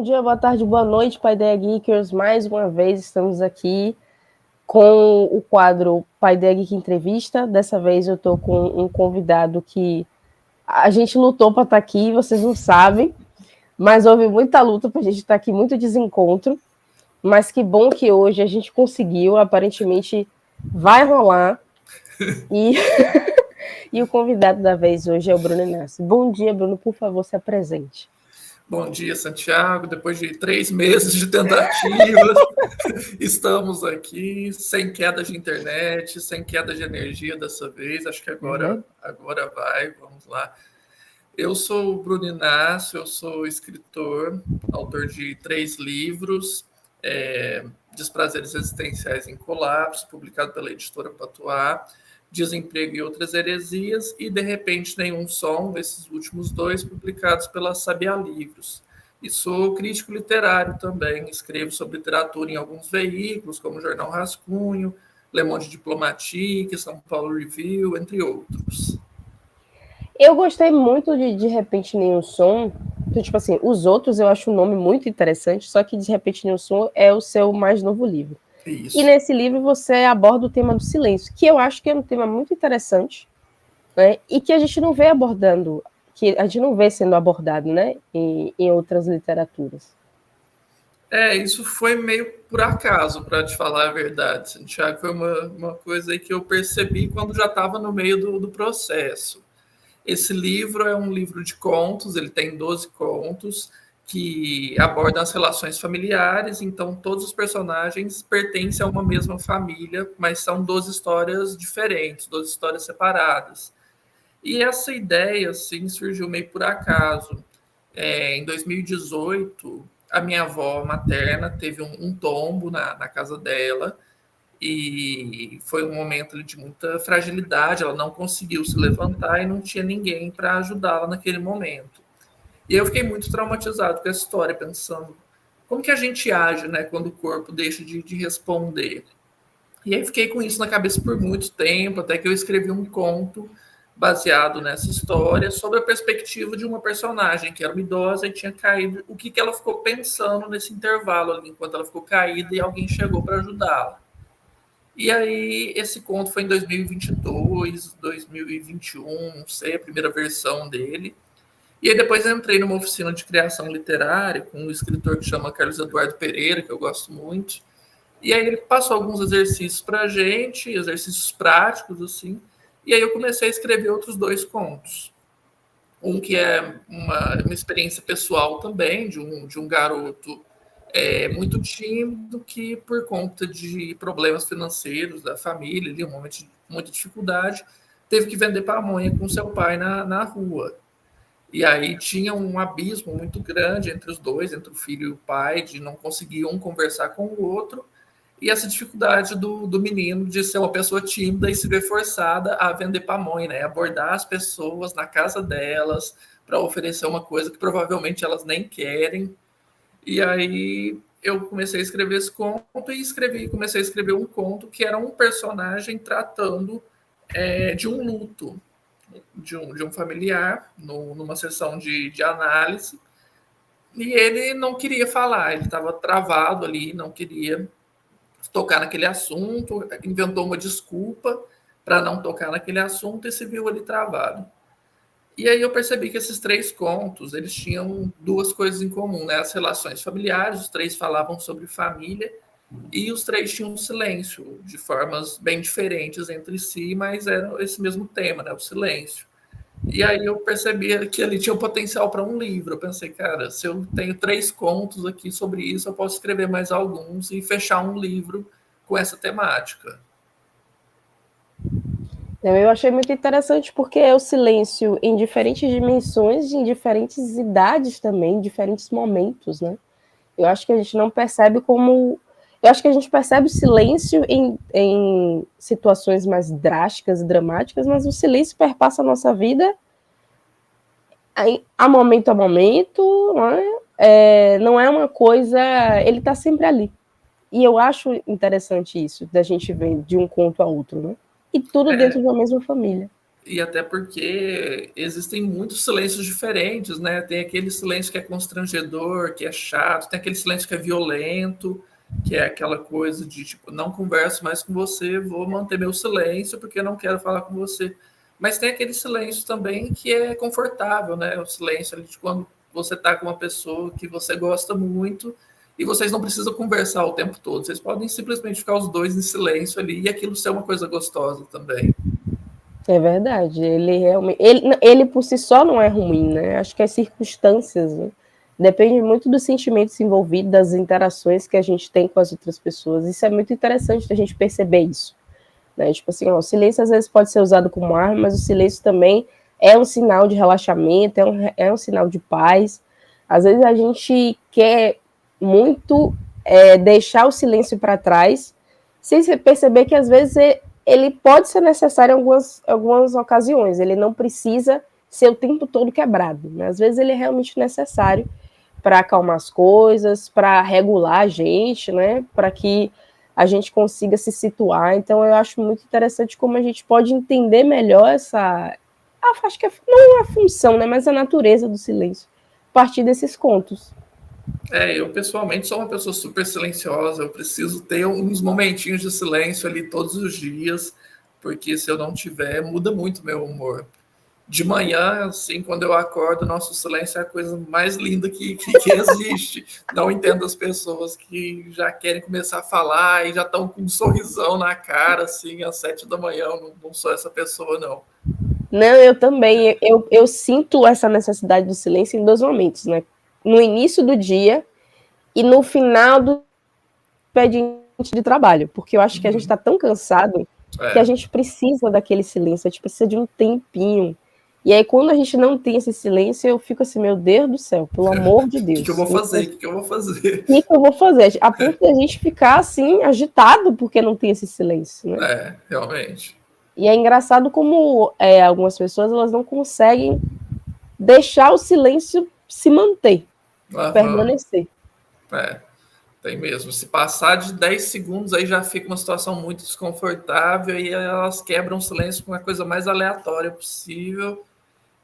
dia, boa tarde, boa noite, Paideia Geekers. Mais uma vez estamos aqui com o quadro Paideia Geek Entrevista. Dessa vez eu estou com um convidado que a gente lutou para estar aqui, vocês não sabem, mas houve muita luta para a gente estar aqui, muito desencontro. Mas que bom que hoje a gente conseguiu, aparentemente vai rolar. E o convidado da vez hoje é o Bruno Inácio. Bom dia, Bruno, por favor, se apresente. Bom dia, Santiago. Depois de 3 meses de tentativas, estamos aqui, sem queda de internet, sem queda de energia dessa vez. Acho que agora vai, vamos lá. Eu sou o Bruno Inácio, eu sou escritor, autor de 3 livros, Desprazeres Existenciais em Colapso, publicado pela editora Patuá, Desemprego e Outras Heresias, e De Repente Nenhum Som, esses últimos 2, publicados pela Sabiá Livros. E sou crítico literário também, escrevo sobre literatura em alguns veículos, como o Jornal Rascunho, Le Monde Diplomatique, São Paulo Review, entre outros. Eu gostei muito de Repente Nenhum Som. Tipo assim, os outros eu acho o nome muito interessante, só que De Repente Nenhum Som é o seu mais novo livro. Isso. E nesse livro você aborda o tema do silêncio, que eu acho que é um tema muito interessante, né? E que a gente não vê abordando, que a gente não vê sendo abordado, né, em outras literaturas. Isso foi meio por acaso, para te falar a verdade, Santiago. Foi uma coisa aí que eu percebi quando já estava no meio do processo. Esse livro é um livro de contos, ele tem 12 contos, que abordam as relações familiares, então todos os personagens pertencem a uma mesma família, mas são 12 histórias diferentes, 12 histórias separadas. E essa ideia, assim, surgiu meio por acaso. Em 2018, a minha avó materna teve um tombo na casa dela, e foi um momento de muita fragilidade, ela não conseguiu se levantar e não tinha ninguém para ajudá-la naquele momento. E eu fiquei muito traumatizado com essa história, pensando como que a gente age, né, quando o corpo deixa de responder. E aí fiquei com isso na cabeça por muito tempo, até que eu escrevi um conto baseado nessa história, sobre a perspectiva de uma personagem que era uma idosa e tinha caído, o que ela ficou pensando nesse intervalo ali, enquanto ela ficou caída e alguém chegou para ajudá-la. E aí, esse conto foi em 2022, 2021, não sei, a primeira versão dele. E aí depois eu entrei numa oficina de criação literária com um escritor que chama Carlos Eduardo Pereira, que eu gosto muito. E aí ele passou alguns exercícios para a gente, exercícios práticos, assim. E aí eu comecei a escrever outros 2 contos. Um que é uma experiência pessoal também, de um garoto muito tímido que, por conta de problemas financeiros da família, ali, um momento de muita dificuldade, teve que vender pamonha com seu pai na rua. E aí tinha um abismo muito grande entre os dois, entre o filho e o pai, de não conseguir um conversar com o outro, e essa dificuldade do menino de ser uma pessoa tímida e se ver forçada a vender pamonha, né? Abordar as pessoas na casa delas para oferecer uma coisa que provavelmente elas nem querem. E aí eu comecei a escrever esse conto e comecei a escrever um conto que era um personagem tratando de um luto de um familiar numa sessão de análise, e ele não queria falar, ele estava travado ali, não queria tocar naquele assunto, inventou uma desculpa para não tocar naquele assunto e se viu ali travado. E aí eu percebi que esses 3 contos, eles tinham 2 coisas em comum, né? As relações familiares, os 3 falavam sobre família, e os 3 tinham um silêncio, de formas bem diferentes entre si, mas era esse mesmo tema, né? O silêncio. E aí eu percebi que ali tinha um potencial para um livro. Eu pensei, cara, se eu tenho 3 contos aqui sobre isso, eu posso escrever mais alguns e fechar um livro com essa temática. Eu achei muito interessante porque é o silêncio em diferentes dimensões, em diferentes idades também, em diferentes momentos, né? Eu acho que a gente não percebe como... Eu acho que a gente percebe o silêncio em situações mais drásticas e dramáticas, mas o silêncio perpassa a nossa vida a momento, né? Não é uma coisa... Ele está sempre ali. E eu acho interessante isso, da gente ver de um conto a outro, né? E tudo dentro de uma mesma família. E até porque existem muitos silêncios diferentes, né? Tem aquele silêncio que é constrangedor, que é chato, tem aquele silêncio que é violento, que é aquela coisa de tipo, não converso mais com você, vou manter meu silêncio porque não quero falar com você. Mas tem aquele silêncio também que é confortável, né? O silêncio ali de quando você está com uma pessoa que você gosta muito e vocês não precisam conversar o tempo todo. Vocês podem simplesmente ficar os dois em silêncio ali e aquilo ser uma coisa gostosa também. É verdade, ele realmente, ele por si só não é ruim, né? Acho que as circunstâncias, né? Depende muito dos sentimentos envolvidos, das interações que a gente tem com as outras pessoas. Isso é muito interessante a gente perceber isso, né? Tipo assim, ó, o silêncio às vezes pode ser usado como arma, mas o silêncio também é um sinal de relaxamento, é um sinal de paz. Às vezes a gente quer muito deixar o silêncio para trás, sem perceber que às vezes ele pode ser necessário em algumas ocasiões, ele não precisa ser o tempo todo quebrado, né? Às vezes ele é realmente necessário para acalmar as coisas, para regular a gente, né? Para que a gente consiga se situar. Então eu acho muito interessante como a gente pode entender melhor acho que não é a função, né? Mas a natureza do silêncio, a partir desses contos. Eu pessoalmente sou uma pessoa super silenciosa, eu preciso ter uns momentinhos de silêncio ali todos os dias, porque se eu não tiver, muda muito meu humor. De manhã, assim, quando eu acordo, nosso silêncio é a coisa mais linda que existe. Não entendo as pessoas que já querem começar a falar e já estão com um sorrisão na cara, assim, às 7 da manhã. Eu não sou essa pessoa, não. Não, eu também. Eu sinto essa necessidade do silêncio em dois momentos, né? No início do dia e no final do expediente de trabalho, porque eu acho que a gente está tão cansado que a gente precisa daquele silêncio, a gente precisa de um tempinho. E aí, quando a gente não tem esse silêncio, eu fico assim, meu Deus do céu, pelo amor de Deus. O que eu vou fazer? O que eu vou fazer? O que eu vou fazer? A ponto de a gente ficar assim, agitado, porque não tem esse silêncio, né? Realmente. E é engraçado como algumas pessoas elas não conseguem deixar o silêncio se manter, permanecer. Tem mesmo. Se passar de 10 segundos, aí já fica uma situação muito desconfortável e elas quebram o silêncio com a coisa mais aleatória possível.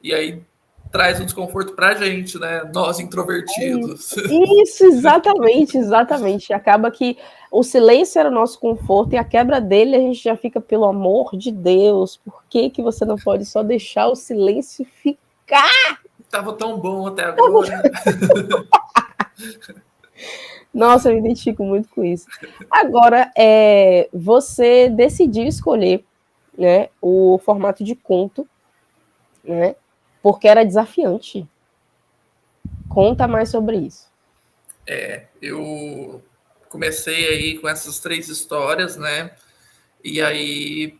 E aí traz um desconforto pra gente, né? Nós introvertidos. Isso, exatamente, exatamente. Acaba que o silêncio era o nosso conforto e a quebra dele a gente já fica, pelo amor de Deus, por que você não pode só deixar o silêncio ficar? Tava tão bom até agora. Nossa, eu me identifico muito com isso. Agora, você decidiu escolher, né, o formato de conto, né, porque era desafiante. Conta mais sobre isso. Eu comecei aí com essas 3 histórias, né? E aí,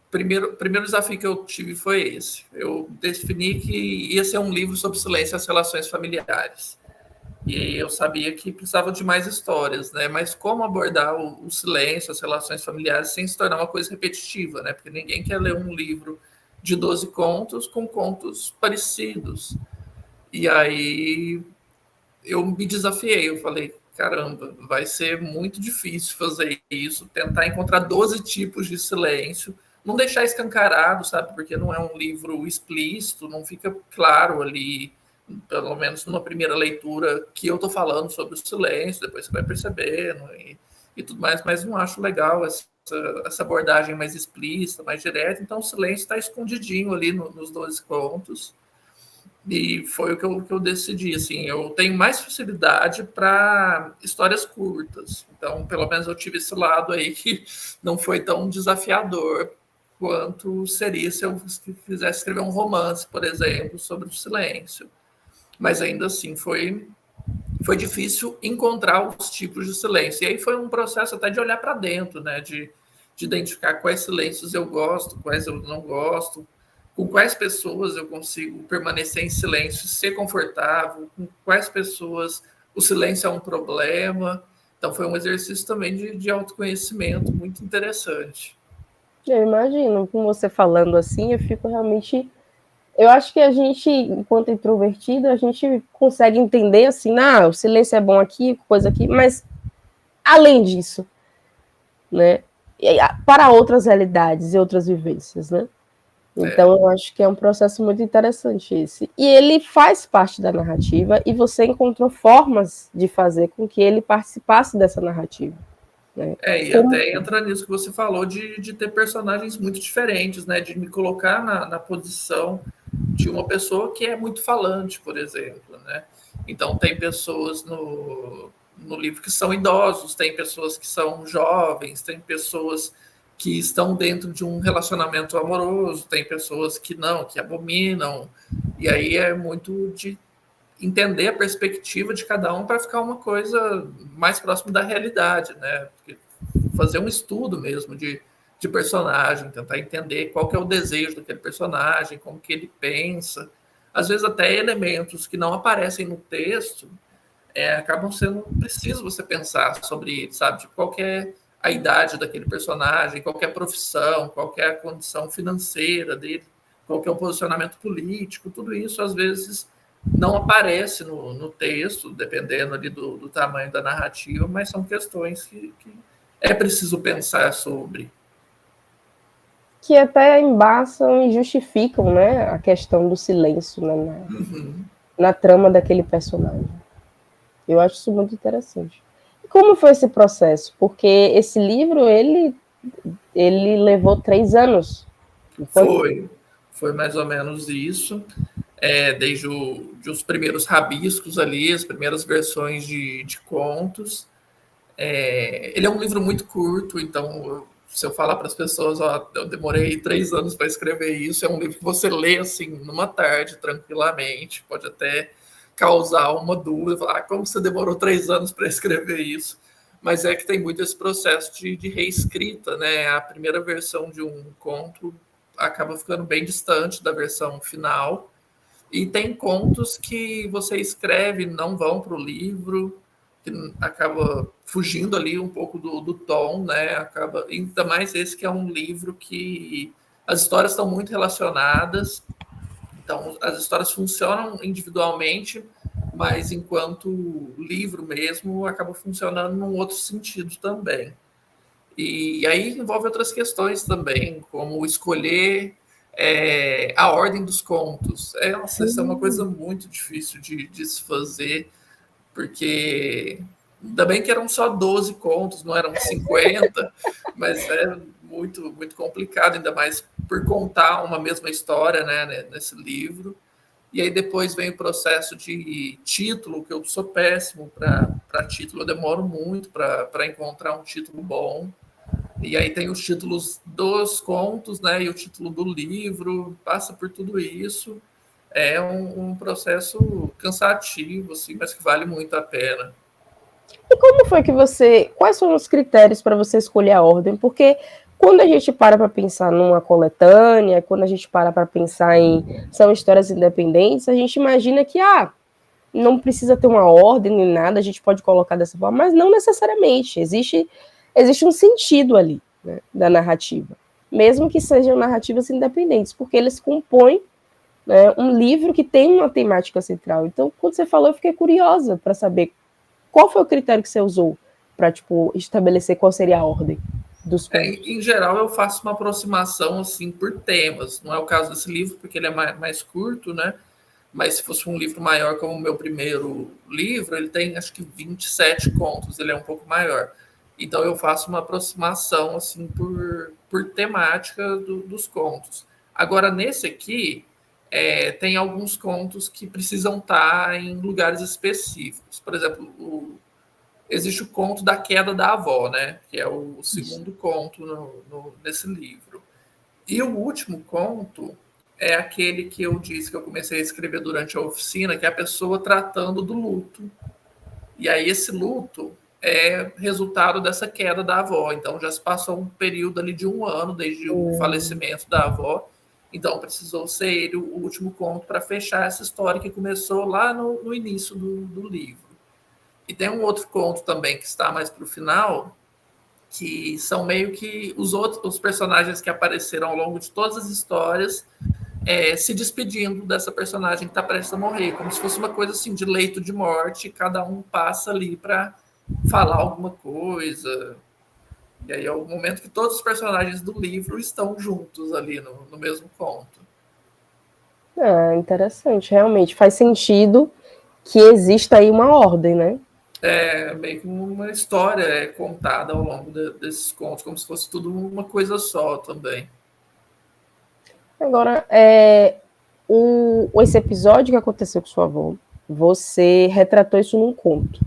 primeiro desafio que eu tive foi esse. Eu defini que ia ser um livro sobre silêncio e as relações familiares. E eu sabia que precisava de mais histórias, né? Mas como abordar o silêncio, as relações familiares, sem se tornar uma coisa repetitiva, né? Porque ninguém quer ler um livro de 12 contos com contos parecidos. E aí eu me desafiei, eu falei, caramba, vai ser muito difícil fazer isso, tentar encontrar 12 tipos de silêncio, não deixar escancarado, sabe? Porque não é um livro explícito, não fica claro ali, pelo menos numa primeira leitura, que eu estou falando sobre o silêncio, depois você vai percebendo e tudo mais, mas não acho legal essa abordagem mais explícita, mais direta, então o silêncio está escondidinho ali nos 12 contos. E foi o que eu decidi, assim, eu tenho mais facilidade para histórias curtas. Então, pelo menos eu tive esse lado aí que não foi tão desafiador quanto seria se eu quisesse escrever um romance, por exemplo, sobre o silêncio. Mas ainda assim foi difícil encontrar os tipos de silêncio. E aí foi um processo até de olhar para dentro, né? De identificar quais silêncios eu gosto, quais eu não gosto, com quais pessoas eu consigo permanecer em silêncio, ser confortável, com quais pessoas o silêncio é um problema. Então foi um exercício também de autoconhecimento muito interessante. Eu imagino, com você falando assim, eu fico realmente. Eu acho que a gente, enquanto introvertido, a gente consegue entender assim, o silêncio é bom aqui, coisa aqui, mas além disso, né? Para outras realidades e outras vivências, né? Então, eu acho que é um processo muito interessante esse. E ele faz parte da narrativa e você encontrou formas de fazer com que ele participasse dessa narrativa. Né? E até entra nisso que você falou de ter personagens muito diferentes, né? De me colocar na posição de uma pessoa que é muito falante, por exemplo, né? Então, tem pessoas no livro que são idosos, tem pessoas que são jovens, tem pessoas que estão dentro de um relacionamento amoroso, tem pessoas que não, que abominam, e aí é muito de entender a perspectiva de cada um para ficar uma coisa mais próxima da realidade, né? Porque fazer um estudo mesmo de personagem, tentar entender qual que é o desejo daquele personagem, como que ele pensa. Às vezes até elementos que não aparecem no texto acabam sendo preciso você pensar sobre ele, sabe? Tipo, qual que é a idade daquele personagem, qual que é a profissão, qual que é a condição financeira dele, qual que é o posicionamento político, tudo isso às vezes não aparece no texto, dependendo ali do tamanho da narrativa, mas são questões que é preciso pensar sobre. Que até embaçam e justificam, né, a questão do silêncio, né, na trama daquele personagem. Eu acho isso muito interessante. E como foi esse processo? Porque esse livro, ele levou 3 anos. Foi mais ou menos isso. Desde os primeiros rabiscos ali, as primeiras versões de contos. Ele é um livro muito curto, então se eu falar para as pessoas, eu demorei 3 anos para escrever isso, é um livro que você lê assim numa tarde, tranquilamente, pode até causar uma dúvida, falar como você demorou 3 anos para escrever isso, mas é que tem muito esse processo de reescrita, né? A primeira versão de um conto acaba ficando bem distante da versão final, e tem contos que você escreve e não vão para o livro, que acaba fugindo ali um pouco do tom, né? Acaba, ainda mais esse que é um livro que as histórias estão muito relacionadas, então as histórias funcionam individualmente, mas enquanto livro mesmo acaba funcionando num outro sentido também. E aí envolve outras questões também, como escolher a ordem dos contos. Nossa, isso é uma coisa muito difícil de se fazer, porque ainda bem que eram só 12 contos, não eram 50, mas é muito, muito complicado, ainda mais por contar uma mesma história, né, nesse livro. E aí depois vem o processo de título, que eu sou péssimo para título, eu demoro muito para encontrar um título bom. E aí tem os títulos dos contos, né, e o título do livro, passa por tudo isso. É um processo cansativo, assim, mas que vale muito a pena. E como foi que você. Quais foram os critérios para você escolher a ordem? Porque quando a gente para pensar numa coletânea, quando a gente para pensar em são histórias independentes, a gente imagina que não precisa ter uma ordem nem nada, a gente pode colocar dessa forma, mas não necessariamente. Existe um sentido ali, né, da narrativa, mesmo que sejam narrativas independentes, porque eles compõem, né, um livro que tem uma temática central. Então, quando você falou, eu fiquei curiosa para saber qual foi o critério que você usou para, tipo, estabelecer qual seria a ordem dos contos. Em geral, eu faço uma aproximação assim por temas. Não é o caso desse livro, porque ele é mais curto, né? Mas se fosse um livro maior, como o meu primeiro livro, ele tem acho que 27 contos, ele é um pouco maior. Então eu faço uma aproximação assim por temática dos contos. Agora, nesse aqui, tem alguns contos que precisam estar em lugares específicos. Por exemplo, existe o conto da queda da avó, né? Que é o segundo conto nesse livro. E o último conto é aquele que eu disse que eu comecei a escrever durante a oficina, que é a pessoa tratando do luto. E aí esse luto é resultado dessa queda da avó. Então já se passou um período ali de 1 ano desde o falecimento da avó. Então precisou ser ele o último conto para fechar essa história que começou lá no início do livro. E tem um outro conto também que está mais para o final, que são meio que os personagens que apareceram ao longo de todas as histórias se despedindo dessa personagem que está prestes a morrer, como se fosse uma coisa assim de leito de morte, cada um passa ali para falar alguma coisa. E aí é o momento que todos os personagens do livro estão juntos ali no mesmo conto. Interessante, realmente faz sentido que exista aí uma ordem, né? É meio que uma história contada ao longo desses contos, como se fosse tudo uma coisa só também. Agora, esse episódio que aconteceu com sua avó, você retratou isso num conto,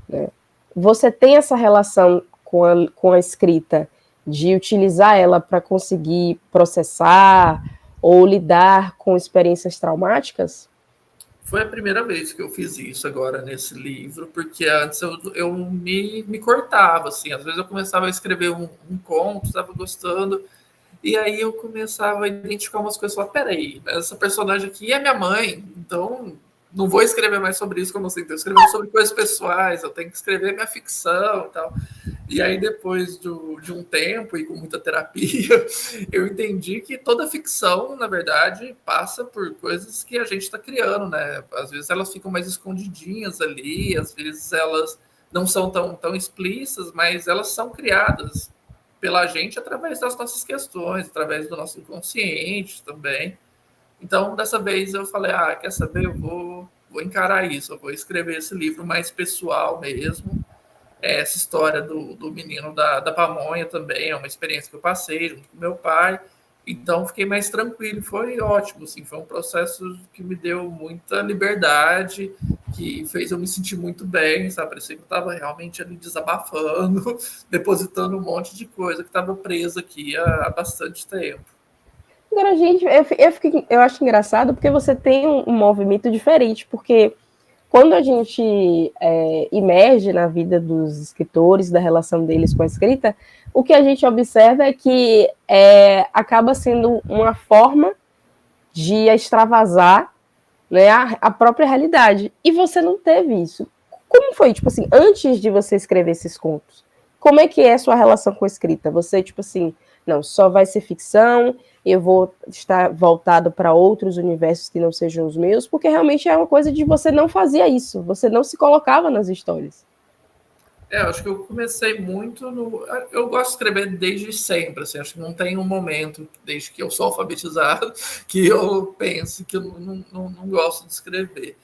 né? Você tem essa relação com a escrita de utilizar ela para conseguir processar ou lidar com experiências traumáticas? Foi a primeira vez que eu fiz isso agora nesse livro, porque antes eu me cortava, assim. Às vezes eu começava a escrever um conto, estava gostando, e aí eu começava a identificar umas coisas e falar, peraí, essa personagem aqui é minha mãe, então não vou escrever mais sobre isso, como assim, estou escrevendo sobre coisas pessoais, eu tenho que escrever minha ficção e tal. E aí, depois de um tempo e com muita terapia, eu entendi que toda ficção, na verdade, passa por coisas que a gente está criando, né? Às vezes elas ficam mais escondidinhas ali, às vezes elas não são tão explícitas, mas elas são criadas pela gente através das nossas questões, através do nosso inconsciente também. Então, dessa vez eu falei, quer saber, eu vou encarar isso, eu vou escrever esse livro mais pessoal mesmo. Essa história do menino da pamonha também é uma experiência que eu passei junto com meu pai, então fiquei mais tranquilo, foi ótimo, assim, foi um processo que me deu muita liberdade, que fez eu me sentir muito bem, sabe, parecia que eu estava realmente ali desabafando, depositando um monte de coisa que estava presa aqui há bastante tempo. Agora, gente, eu acho engraçado porque você tem um movimento diferente, porque quando a gente emerge na vida dos escritores, da relação deles com a escrita, o que a gente observa é que acaba sendo uma forma de extravasar, né, a própria realidade. E você não teve isso. Como foi, tipo assim, antes de você escrever esses contos? Como é que é a sua relação com a escrita? Você, tipo assim, não, só vai ser ficção, eu vou estar voltado para outros universos que não sejam os meus, porque realmente é uma coisa de você não fazia isso, você não se colocava nas histórias. Acho que eu comecei muito no. Eu gosto de escrever desde sempre, assim, acho que não tem um momento, desde que eu sou alfabetizado, que eu pense que eu não gosto de escrever.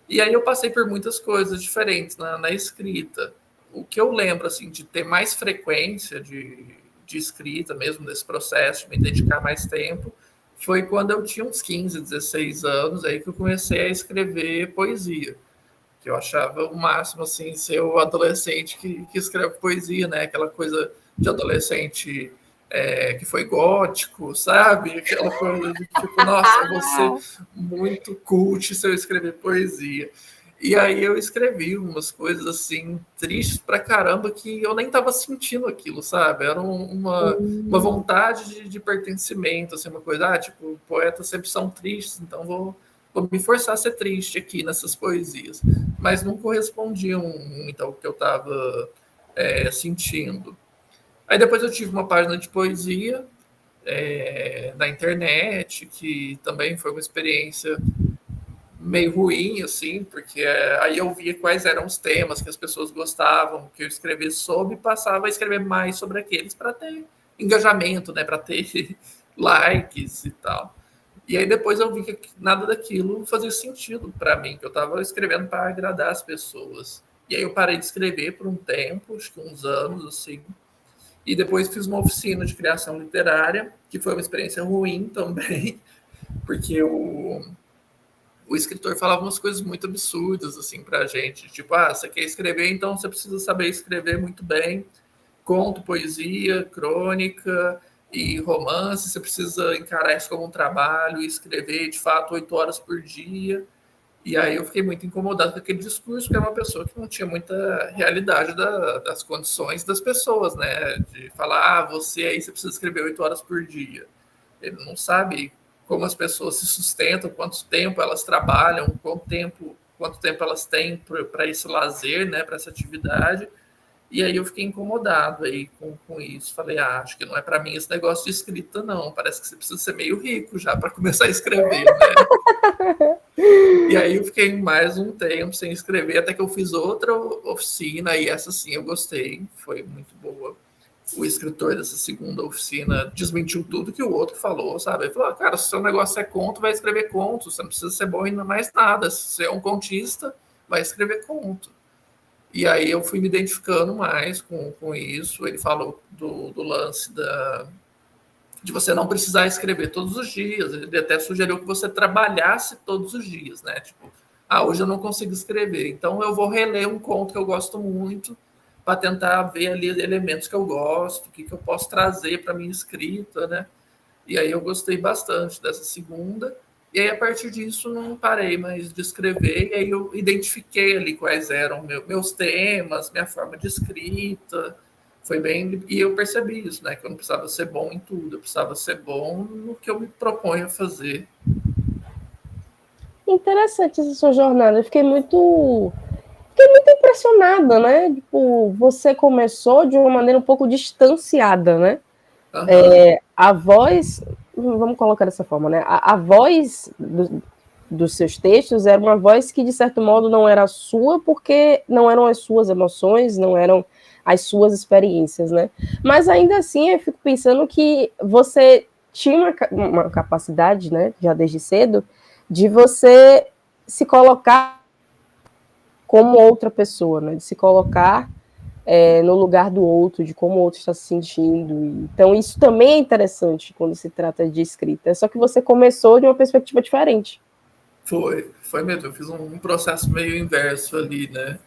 E aí eu passei por muitas coisas diferentes na escrita. O que eu lembro, assim, de ter mais frequência de escrita mesmo, desse processo, de me dedicar mais tempo, foi quando eu tinha uns 15, 16 anos, aí que eu comecei a escrever poesia, que eu achava o máximo, assim, ser o adolescente que escreve poesia, né? Aquela coisa de adolescente que foi gótico, sabe? Aquela coisa de tipo, nossa, eu vou ser muito cult se eu escrever poesia. E aí eu escrevi umas coisas assim, tristes pra caramba, que eu nem tava sentindo aquilo, sabe? Era uma vontade de pertencimento, assim, uma coisa, tipo, poetas sempre são tristes, então vou me forçar a ser triste aqui nessas poesias. Mas não correspondiam muito ao que eu estava sentindo. Aí depois eu tive uma página de poesia na internet, que também foi uma experiência meio ruim, assim, porque aí eu via quais eram os temas que as pessoas gostavam que eu escrevesse sobre e passava a escrever mais sobre aqueles para ter engajamento, né, para ter likes e tal. E aí depois eu vi que nada daquilo fazia sentido para mim, que eu estava escrevendo para agradar as pessoas. E aí eu parei de escrever por um tempo, acho que uns anos, assim. E depois fiz uma oficina de criação literária, que foi uma experiência ruim também, porque o escritor falava umas coisas muito absurdas, assim, pra gente. Tipo, você quer escrever, então você precisa saber escrever muito bem. Conto, poesia, crônica e romance, você precisa encarar isso como um trabalho e escrever, de fato, 8 horas por dia. E aí eu fiquei muito incomodado com aquele discurso, porque era uma pessoa que não tinha muita realidade das condições das pessoas, né? De falar, você aí você precisa escrever 8 horas por dia. Ele não sabe como as pessoas se sustentam, quanto tempo elas trabalham, quanto tempo elas têm para esse lazer, né? Para essa atividade. E aí eu fiquei incomodado aí com isso. Falei, acho que não é para mim esse negócio de escrita, não. Parece que você precisa ser meio rico já para começar a escrever, né? E aí eu fiquei mais um tempo sem escrever, até que eu fiz outra oficina, e essa sim eu gostei, foi muito boa. o escritor dessa segunda oficina desmentiu tudo que o outro falou, sabe? Ele falou, cara, se o seu negócio é conto, vai escrever conto, você não precisa ser bom em mais nada, se você é um contista, vai escrever conto. E aí eu fui me identificando mais com isso, ele falou do lance de você não precisar escrever todos os dias, ele até sugeriu que você trabalhasse todos os dias, né? Tipo, hoje eu não consigo escrever, então eu vou reler um conto que eu gosto muito, para tentar ver ali elementos que eu gosto, o que eu posso trazer para minha escrita, né? E aí eu gostei bastante dessa segunda. E aí, a partir disso, não parei mais de escrever. E aí eu identifiquei ali quais eram meus temas, minha forma de escrita. Foi bem... E eu percebi isso, né? Que eu não precisava ser bom em tudo. Eu precisava ser bom no que eu me proponho a fazer. Interessante essa sua jornada. Eu fiquei muito impressionada, né? Tipo, você começou de uma maneira um pouco distanciada, né? Uhum. A voz, vamos colocar dessa forma, né? A voz dos seus textos era uma voz que, de certo modo, não era sua, porque não eram as suas emoções, não eram as suas experiências, né? Mas ainda assim, eu fico pensando que você tinha uma capacidade, né, já desde cedo, de você se colocar como outra pessoa, né? De se colocar no lugar do outro, de como o outro está se sentindo. Então, isso também é interessante quando se trata de escrita. Só que você começou de uma perspectiva diferente. Foi mesmo. Eu fiz um processo meio inverso ali, né?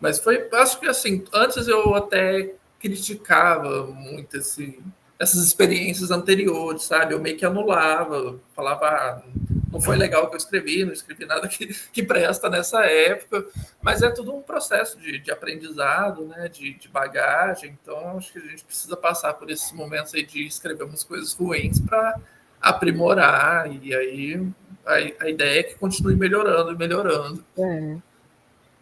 Mas foi, acho que assim, antes eu até criticava muito essas experiências anteriores, sabe? Eu meio que anulava, falava, não foi legal o que eu escrevi, não escrevi nada que presta nessa época, mas é tudo um processo de aprendizado, né? De bagagem, então acho que a gente precisa passar por esses momentos aí de escrever umas coisas ruins para aprimorar, e aí a ideia é que continue melhorando e melhorando.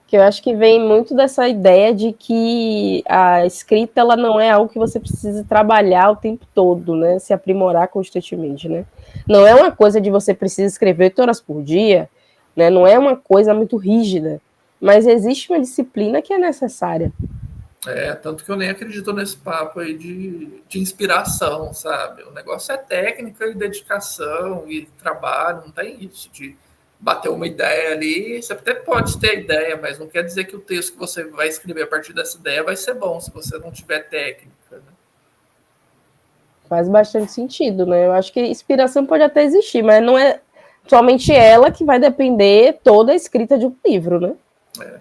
Que eu acho que vem muito dessa ideia de que a escrita ela não é algo que você precisa trabalhar o tempo todo, né? Se aprimorar constantemente, né? Não é uma coisa de você precisa escrever 8 horas por dia, né? Não é uma coisa muito rígida, mas existe uma disciplina que é necessária. Tanto que eu nem acredito nesse papo aí de inspiração, sabe? O negócio é técnica e dedicação e trabalho, não tem isso de bater uma ideia ali. Você até pode ter ideia, mas não quer dizer que o texto que você vai escrever a partir dessa ideia vai ser bom se você não tiver técnica, né? Faz bastante sentido, né? Eu acho que inspiração pode até existir, mas não é somente ela que vai depender toda a escrita de um livro, né? É.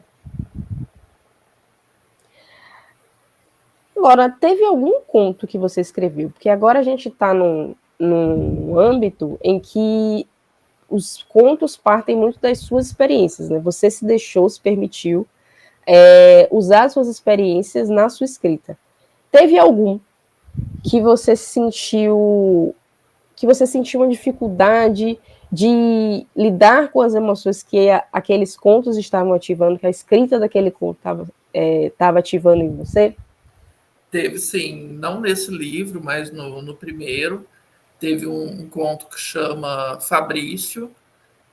Agora, teve algum conto que você escreveu? Porque agora a gente está num âmbito em que os contos partem muito das suas experiências, né? Você se deixou, se permitiu usar as suas experiências na sua escrita. Teve algum que você sentiu uma dificuldade de lidar com as emoções que aqueles contos estavam ativando, que a escrita daquele conto estava ativando em você? Teve, sim, não nesse livro, mas no primeiro, teve um conto que chama Fabrício,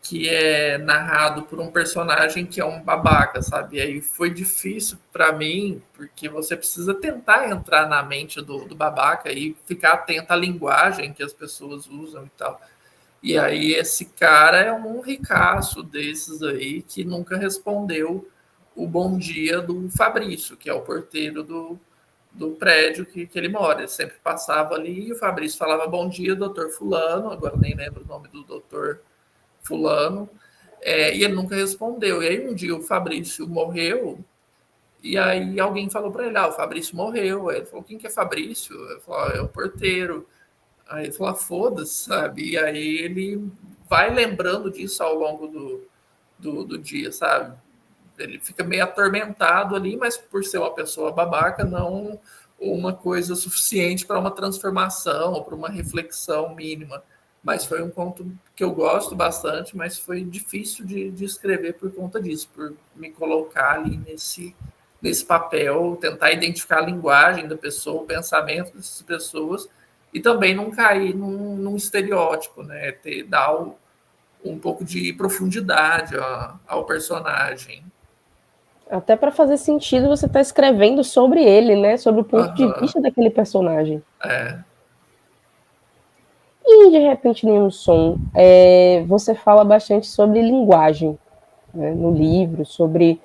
que é narrado por um personagem que é um babaca, sabe? E aí foi difícil para mim, porque você precisa tentar entrar na mente do babaca e ficar atento à linguagem que as pessoas usam e tal. E aí esse cara é um ricaço desses aí que nunca respondeu o bom dia do Fabrício, que é o porteiro do prédio que ele mora. Ele sempre passava ali e o Fabrício falava bom dia, doutor fulano, agora nem lembro o nome do doutor fulano, e ele nunca respondeu. E aí um dia o Fabrício morreu, e aí alguém falou para ele, o Fabrício morreu. Aí ele falou, quem que é Fabrício? Ele falou, é o porteiro. Aí ele falou, foda-se, sabe? E aí ele vai lembrando disso ao longo do dia, sabe? Ele fica meio atormentado ali, mas por ser uma pessoa babaca, não uma coisa suficiente para uma transformação ou para uma reflexão mínima. Mas foi um conto que eu gosto bastante, mas foi difícil de escrever por conta disso, por me colocar ali nesse papel, tentar identificar a linguagem da pessoa, o pensamento dessas pessoas, e também não cair num estereótipo, né? Dar um pouco de profundidade ao personagem. Até para fazer sentido, você está escrevendo sobre ele, né? Sobre o ponto de Aham. vista daquele personagem. É. E de repente nenhum som. Você fala bastante sobre linguagem, né, no livro, sobre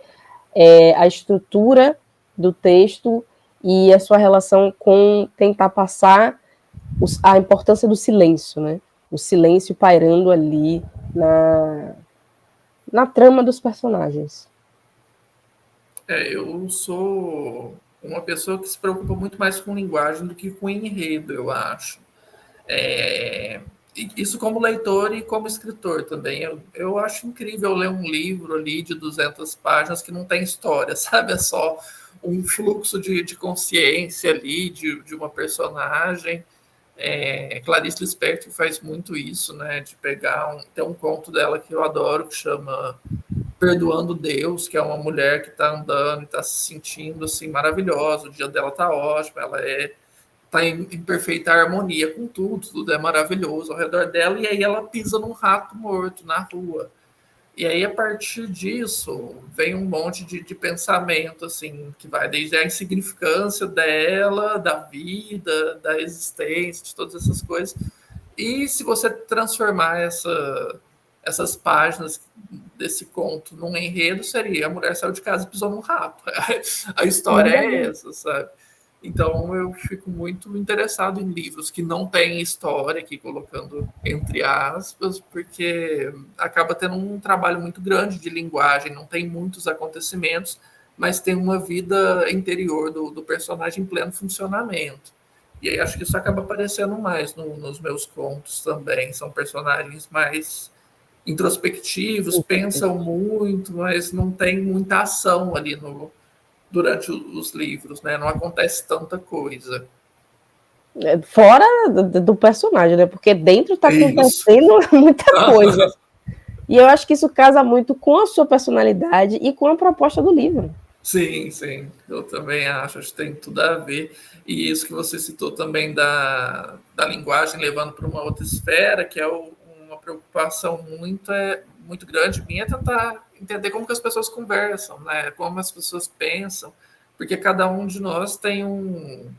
a estrutura do texto e a sua relação com tentar passar a importância do silêncio, né? O silêncio pairando ali na trama dos personagens. Eu sou uma pessoa que se preocupa muito mais com linguagem do que com enredo, eu acho. É, isso como leitor e como escritor também. Eu acho incrível ler um livro ali de 200 páginas que não tem história, sabe? É só um fluxo de consciência ali de uma personagem. Clarice Lispector faz muito isso, né? De pegar tem um conto dela que eu adoro que chama Perdoando Deus, que é uma mulher que está andando e está se sentindo assim maravilhosa, o dia dela está ótimo, ela tá em perfeita harmonia com tudo, tudo é maravilhoso ao redor dela, e aí ela pisa num rato morto na rua. E aí, a partir disso, vem um monte de pensamento, assim, que vai desde a insignificância dela, da vida, da existência, de todas essas coisas. E se você transformar essas páginas desse conto num enredo, seria a mulher saiu de casa e pisou num rato. A história é Verdadeiro. essa, sabe? Então eu fico muito interessado em livros que não têm história, aqui colocando entre aspas, porque acaba tendo um trabalho muito grande de linguagem, não tem muitos acontecimentos, mas tem uma vida interior do personagem em pleno funcionamento. E aí acho que isso acaba aparecendo mais nos meus contos também. São personagens mais introspectivos, pensam muito, mas não tem muita ação ali durante os livros, né? Não acontece tanta coisa. Fora do personagem, né? Porque dentro está Isso. acontecendo muita coisa. E eu acho que isso casa muito com a sua personalidade e com a proposta do livro. Sim, sim, eu também acho que tem tudo a ver. E isso que você citou também da linguagem levando para uma outra esfera, que é uma preocupação muito grande minha, é tentar entender como que as pessoas conversam, né? Como as pessoas pensam, porque cada um de nós tem um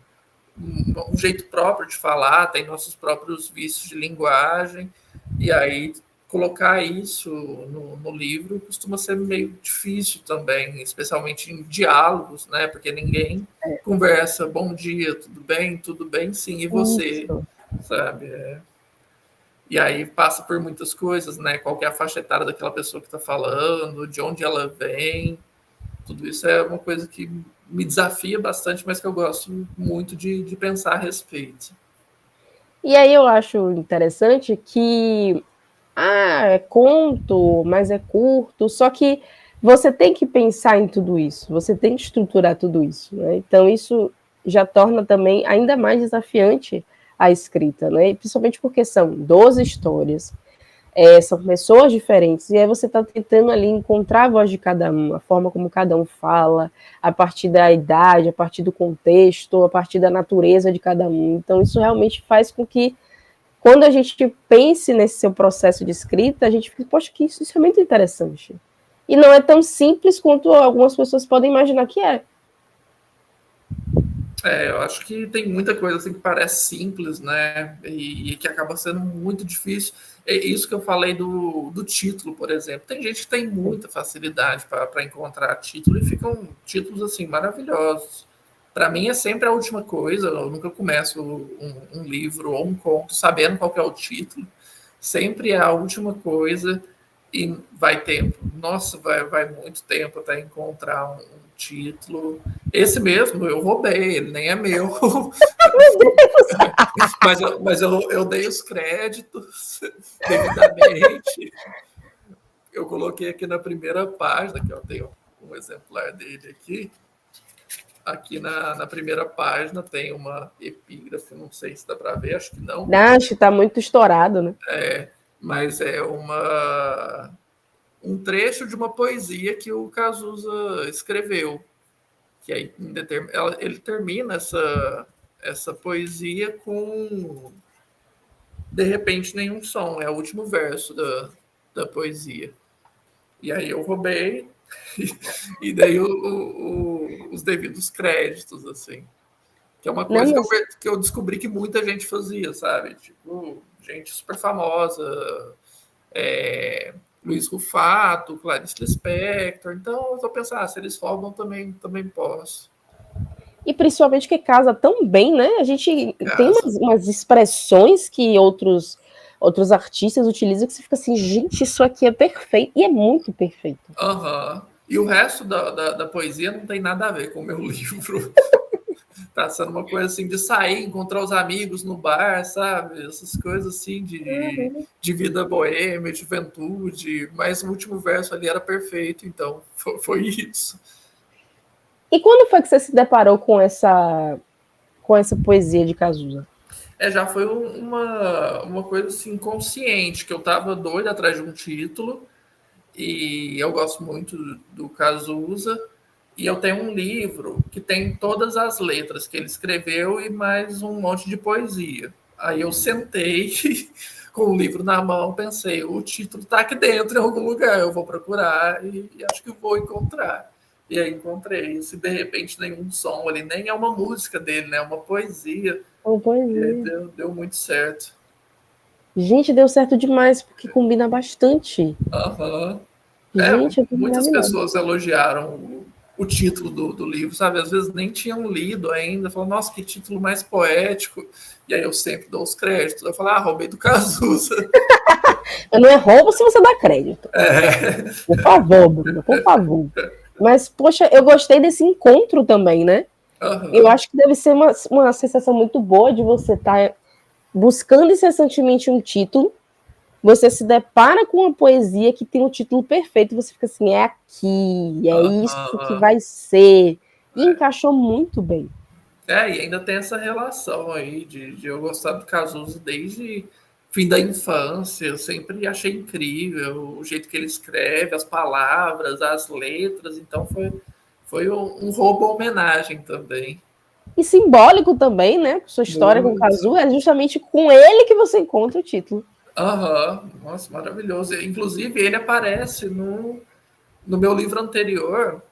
jeito próprio de falar, tem nossos próprios vícios de linguagem, e aí colocar isso no livro costuma ser meio difícil também, especialmente em diálogos, né? Porque ninguém conversa, bom dia, tudo bem, sim, e você, Isso. sabe? E aí passa por muitas coisas, né? Qual que é a faixa etária daquela pessoa que está falando, de onde ela vem, tudo isso é uma coisa que me desafia bastante, mas que eu gosto muito de pensar a respeito. E aí eu acho interessante que é conto, mas é curto, só que você tem que pensar em tudo isso, você tem que estruturar tudo isso, né? Então isso já torna também ainda mais desafiante a escrita, né? Principalmente porque são 12 histórias, são pessoas diferentes, e aí você está tentando ali encontrar a voz de cada um, a forma como cada um fala, a partir da idade, a partir do contexto, a partir da natureza de cada um. Então isso realmente faz com que quando a gente pense nesse seu processo de escrita, a gente fica, poxa, que isso é muito interessante. E não é tão simples quanto algumas pessoas podem imaginar que é. Eu acho que tem muita coisa assim que parece simples, né? E que acaba sendo muito difícil. É isso que eu falei do título, por exemplo. Tem gente que tem muita facilidade para encontrar título e ficam títulos assim maravilhosos. Para mim é sempre a última coisa. Eu nunca começo um livro ou um conto sabendo qual que é o título. Sempre é a última coisa e vai tempo. Nossa, vai muito tempo até encontrar um título. Esse mesmo eu roubei, ele nem é meu. mas eu dei os créditos devidamente. Eu coloquei aqui na primeira página, que eu tenho um exemplar dele aqui. Aqui na primeira página tem uma epígrafe, não sei se dá para ver, acho que não. Acho que está muito estourado, né? Mas é um trecho de uma poesia que o Cazuza escreveu. Que aí ele termina essa poesia com de repente nenhum som, é o último verso da poesia. E aí eu roubei, E daí os devidos créditos, assim. Que é uma Não, coisa mas que eu descobri que muita gente fazia, sabe? Tipo, gente super famosa, é, Luiz Rufato, Clarice Lispector. Então, eu tô pensando, se eles roubam, também posso. e principalmente que casa tão bem, né? A gente tem Casa. umas expressões que outros artistas utilizam que você fica assim, gente, isso aqui é perfeito. E é muito perfeito. Aham. E o resto da poesia não tem nada a ver com o meu livro. Tá sendo uma coisa assim de sair, encontrar os amigos no bar, sabe? Essas coisas assim de vida boêmia, de juventude. Mas o último verso ali era perfeito, então foi isso. E quando foi que você se deparou com essa poesia de Cazuza? Já foi uma coisa assim consciente, que eu tava doido atrás de um título, e eu gosto muito do Cazuza, e eu tenho um livro que tem todas as letras que ele escreveu e mais um monte de poesia. Aí eu sentei com o livro na mão, pensei, o título está aqui dentro em algum lugar, eu vou procurar e acho que vou encontrar. E aí encontrei. Se de repente nenhum som ali, nem é uma música dele, né? É uma poesia. Oh, E aí poesia. deu muito certo. Gente, deu certo demais, porque combina bastante. Aham. Gente, eu tô Muitas maravilhada. pessoas elogiaram o título do livro, sabe? Às vezes nem tinham lido ainda, falam, nossa, que título mais poético. E aí eu sempre dou os créditos. Eu falo, roubei do Cazuza. Não é roubo se você dá crédito. É. Por favor, Bruno, por favor. Mas, poxa, eu gostei desse encontro também, né? Eu Uhum. acho que deve ser uma sensação muito boa de você estar buscando incessantemente um título, você se depara com uma poesia que tem um título perfeito, você fica assim, é aqui, é isso que Uhum. vai ser. E encaixou muito bem. E ainda tem essa relação aí de eu gostar do Cazuza desde fim da infância. Eu sempre achei incrível o jeito que ele escreve, as palavras, as letras. Então foi um roubo homenagem também. E simbólico também, né? Sua história com o Muito. Kazu é justamente com ele que você encontra o título. Aham, nossa, maravilhoso. Inclusive, ele aparece no meu livro anterior.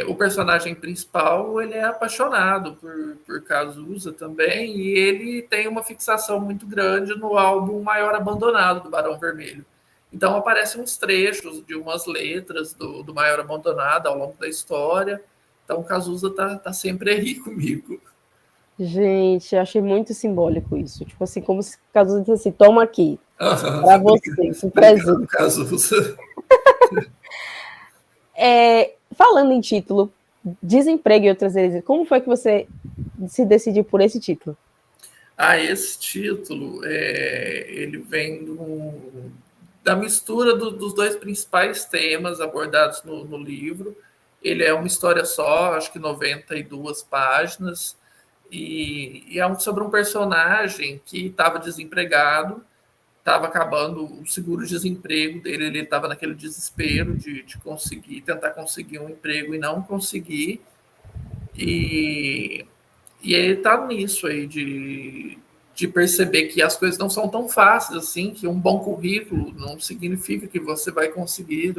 O personagem principal ele é apaixonado por Cazuza também, e ele tem uma fixação muito grande no álbum Maior Abandonado, do Barão Vermelho. Então aparecem uns trechos de umas letras do Maior Abandonado ao longo da história. Então Cazuza tá sempre aí comigo. Gente, achei muito simbólico isso. Tipo assim, como se o Cazuza disse assim, toma aqui, para Obrigado, você, esse obrigado, presente. Cazuza. Falando em título, desemprego e outras vezes, como foi que você se decidiu por esse título? Esse título ele vem da mistura dos dois principais temas abordados no livro. Ele é uma história só, acho que 92 páginas, e é sobre um personagem que estava desempregado, estava acabando o seguro-desemprego dele, ele estava naquele desespero de tentar conseguir um emprego e não conseguir, e e ele tá nisso aí de perceber que as coisas não são tão fáceis assim, que um bom currículo não significa que você vai conseguir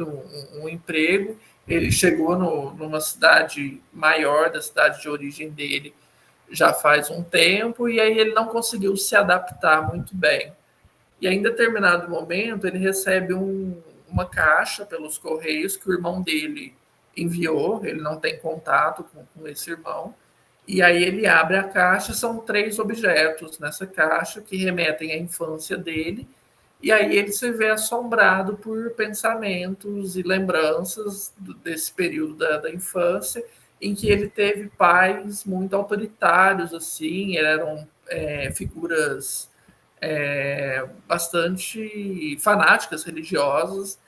um emprego. Ele chegou numa cidade maior da cidade de origem dele já faz um tempo, e aí ele não conseguiu se adaptar muito bem. E aí, em determinado momento, ele recebe uma caixa pelos correios que o irmão dele enviou, ele não tem contato com esse irmão, e aí ele abre a caixa, são 3 objetos nessa caixa que remetem à infância dele, e aí ele se vê assombrado por pensamentos e lembranças desse período da infância, em que ele teve pais muito autoritários, assim, eram figuras bastante fanáticas religiosas,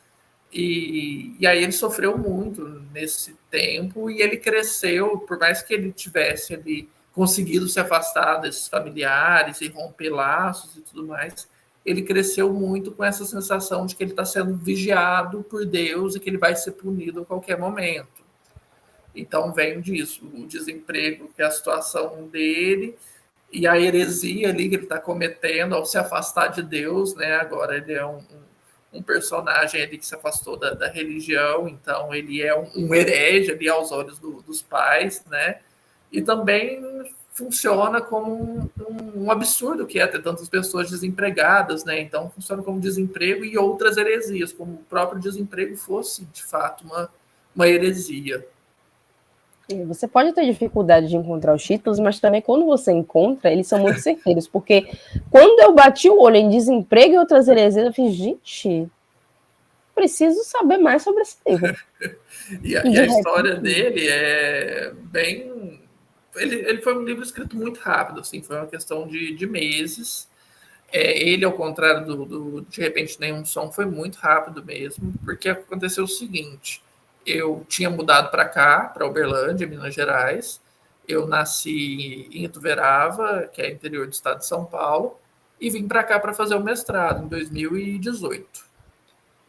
e aí ele sofreu muito nesse tempo, e ele cresceu, por mais que ele tivesse ali conseguido se afastar desses familiares e romper laços e tudo mais, ele cresceu muito com essa sensação de que ele está sendo vigiado por Deus e que ele vai ser punido a qualquer momento. Então vem disso, o desemprego, que é a situação dele, e a heresia ali que ele está cometendo ao se afastar de Deus, né? Agora ele é um personagem ali que se afastou da religião, então ele é um herege ali aos olhos dos pais, né? E também funciona como um absurdo que é ter tantas pessoas desempregadas, né? Então funciona como desemprego e outras heresias, como o próprio desemprego fosse, de fato, uma heresia. Você pode ter dificuldade de encontrar os títulos, mas também quando você encontra, eles são muito certeiros, porque quando eu bati o olho em desemprego e outras heresias, eu fiz, gente, preciso saber mais sobre esse livro. E a história dele é bem... Ele foi um livro escrito muito rápido, assim, foi uma questão de meses. Ele, ao contrário do De Repente Nenhum Som, foi muito rápido mesmo, porque aconteceu o seguinte: eu tinha mudado para cá, para Uberlândia, Minas Gerais. Eu nasci em Ituverava, que é interior do estado de São Paulo, e vim para cá para fazer o mestrado em 2018.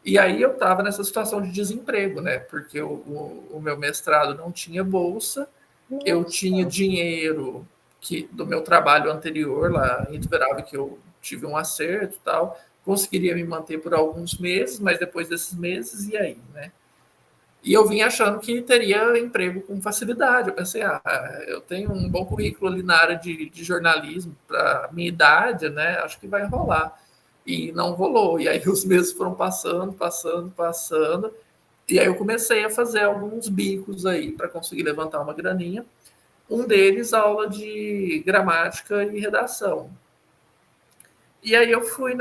E aí eu estava nessa situação de desemprego, né? Porque o meu mestrado não tinha bolsa, eu tinha dinheiro do meu trabalho anterior lá em Ituverava, que eu tive um acerto e tal, conseguiria me manter por alguns meses, mas depois desses meses, e aí, né? E eu vim achando que teria emprego com facilidade. Eu pensei, eu tenho um bom currículo ali na área de jornalismo para minha idade, né? Acho que vai rolar. E não rolou. E aí os meses foram passando, passando, passando. E aí eu comecei a fazer alguns bicos aí para conseguir levantar uma graninha. Um deles, aula de gramática e redação. E aí eu fui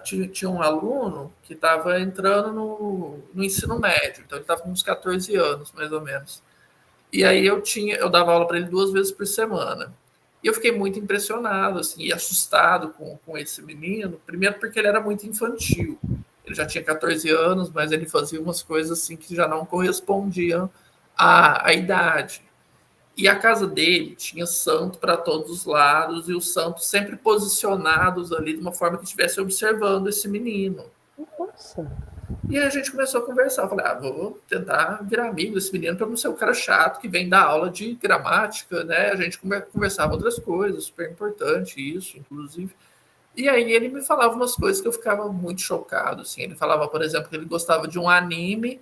tinha um aluno que estava entrando no ensino médio, então ele estava com uns 14 anos, mais ou menos. E aí eu dava aula para ele 2 vezes por semana. E eu fiquei muito impressionado, assim, e assustado com esse menino, primeiro porque ele era muito infantil. Ele já tinha 14 anos, mas ele fazia umas coisas assim que já não correspondiam à idade. E a casa dele tinha santo para todos os lados e os santos sempre posicionados ali de uma forma que estivesse observando esse menino. Nossa. E aí a gente começou a conversar. Eu falei, vou tentar virar amigo desse menino para não ser o cara chato que vem dar aula de gramática, né? A gente conversava outras coisas, super importante isso, inclusive. E aí ele me falava umas coisas que eu ficava muito chocado, assim. Ele falava, por exemplo, que ele gostava de um anime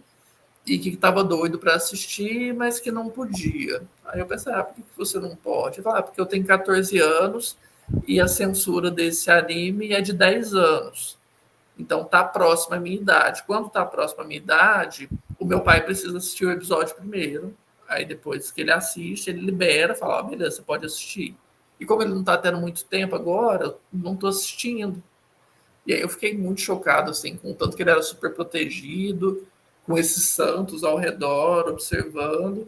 e que estava doido para assistir, mas que não podia. Aí eu pensei, por que você não pode? Ele falou, porque eu tenho 14 anos e a censura desse anime é de 10 anos. Então tá próximo à minha idade. Quando tá próximo à minha idade, o meu pai precisa assistir o episódio primeiro. Aí depois que ele assiste, ele libera, fala, beleza, você pode assistir. E como ele não tá tendo muito tempo agora, eu não tô assistindo. E aí eu fiquei muito chocado, assim, com o tanto que ele era super protegido, com esses santos ao redor, observando.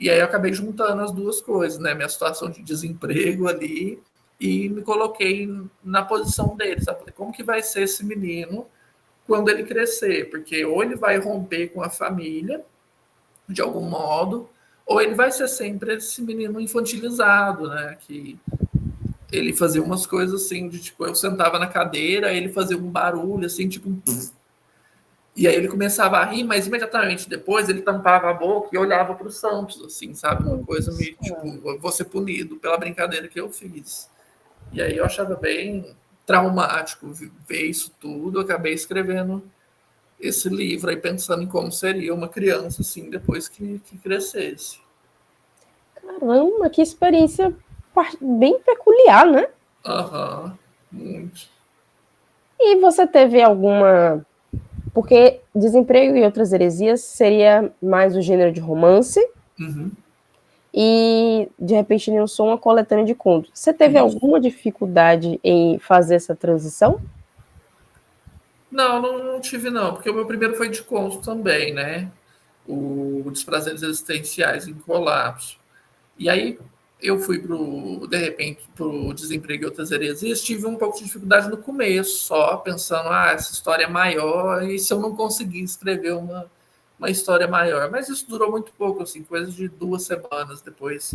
E aí eu acabei juntando as duas coisas, né? Minha situação de desemprego ali e me coloquei na posição dele, sabe? Como que vai ser esse menino quando ele crescer? Porque ou ele vai romper com a família, de algum modo, ou ele vai ser sempre esse menino infantilizado, né? Que ele fazia umas coisas assim, de tipo, eu sentava na cadeira, ele fazia um barulho assim, tipo um... E aí ele começava a rir, mas imediatamente depois ele tampava a boca e olhava para os Santos, assim, sabe? Uma coisa meio tipo, vou ser punido pela brincadeira que eu fiz. E aí eu achava bem traumático ver isso tudo. Eu acabei escrevendo esse livro aí, pensando em como seria uma criança, assim, depois que crescesse. Caramba, que experiência bem peculiar, né? Aham, muito. E você teve alguma. Porque Desemprego e Outras Heresias seria mais o gênero de romance. Uhum. E De Repente Eu Sou uma coletânea de contos. Você teve alguma dificuldade em fazer essa transição? Não tive não, porque o meu primeiro foi de conto também, né? O Desprazeres Existenciais em Colapso. E aí eu fui de repente, pro Desemprego e Outras Heresias, tive um pouco de dificuldade no começo, só pensando, essa história é maior, e se eu não conseguir escrever uma história maior. Mas isso durou muito pouco, assim, coisa de 2 semanas, depois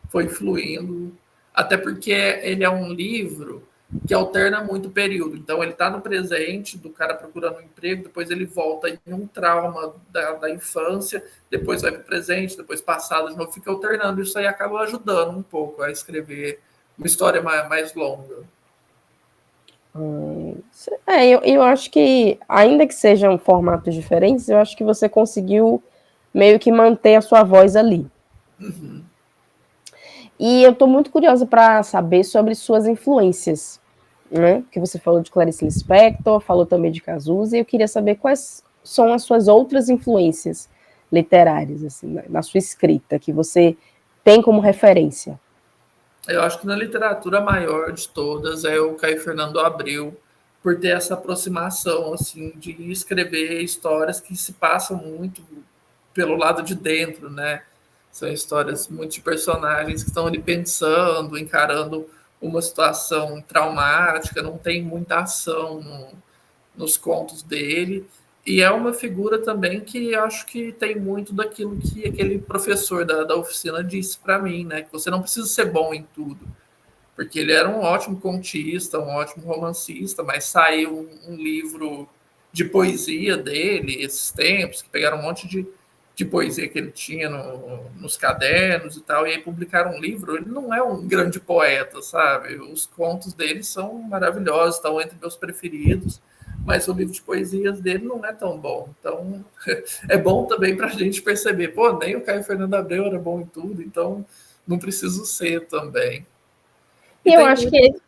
foi fluindo, até porque ele é um livro que alterna muito o período. Então, ele está no presente do cara procurando um emprego, depois ele volta em um trauma da infância, depois vai para o presente, depois passado de novo, fica alternando. Isso aí acaba ajudando um pouco a escrever uma história mais longa. Eu acho que, ainda que sejam formatos diferentes, eu acho que você conseguiu meio que manter a sua voz ali. Uhum. E eu estou muito curiosa para saber sobre suas influências, né? Porque você falou de Clarice Lispector, falou também de Cazuza, e eu queria saber quais são as suas outras influências literárias, assim, na sua escrita, que você tem como referência. Eu acho que na literatura maior de todas é o Caio Fernando Abreu, por ter essa aproximação assim de escrever histórias que se passam muito pelo lado de dentro, né? São histórias muito de personagens que estão ali pensando, encarando uma situação traumática, não tem muita ação nos contos dele. E é uma figura também que acho que tem muito daquilo que aquele professor da oficina disse para mim, né? Que você não precisa ser bom em tudo. Porque ele era um ótimo contista, um ótimo romancista, mas saiu um livro de poesia dele, esses tempos, que pegaram um monte de poesia que ele tinha nos cadernos e tal, e aí publicaram um livro. Ele não é um grande poeta, sabe? Os contos dele são maravilhosos, estão entre meus preferidos, mas o livro de poesias dele não é tão bom. Então, é bom também para a gente perceber, pô, nem o Caio Fernando Abreu era bom em tudo, então não preciso ser também. E E eu tem acho muito, que.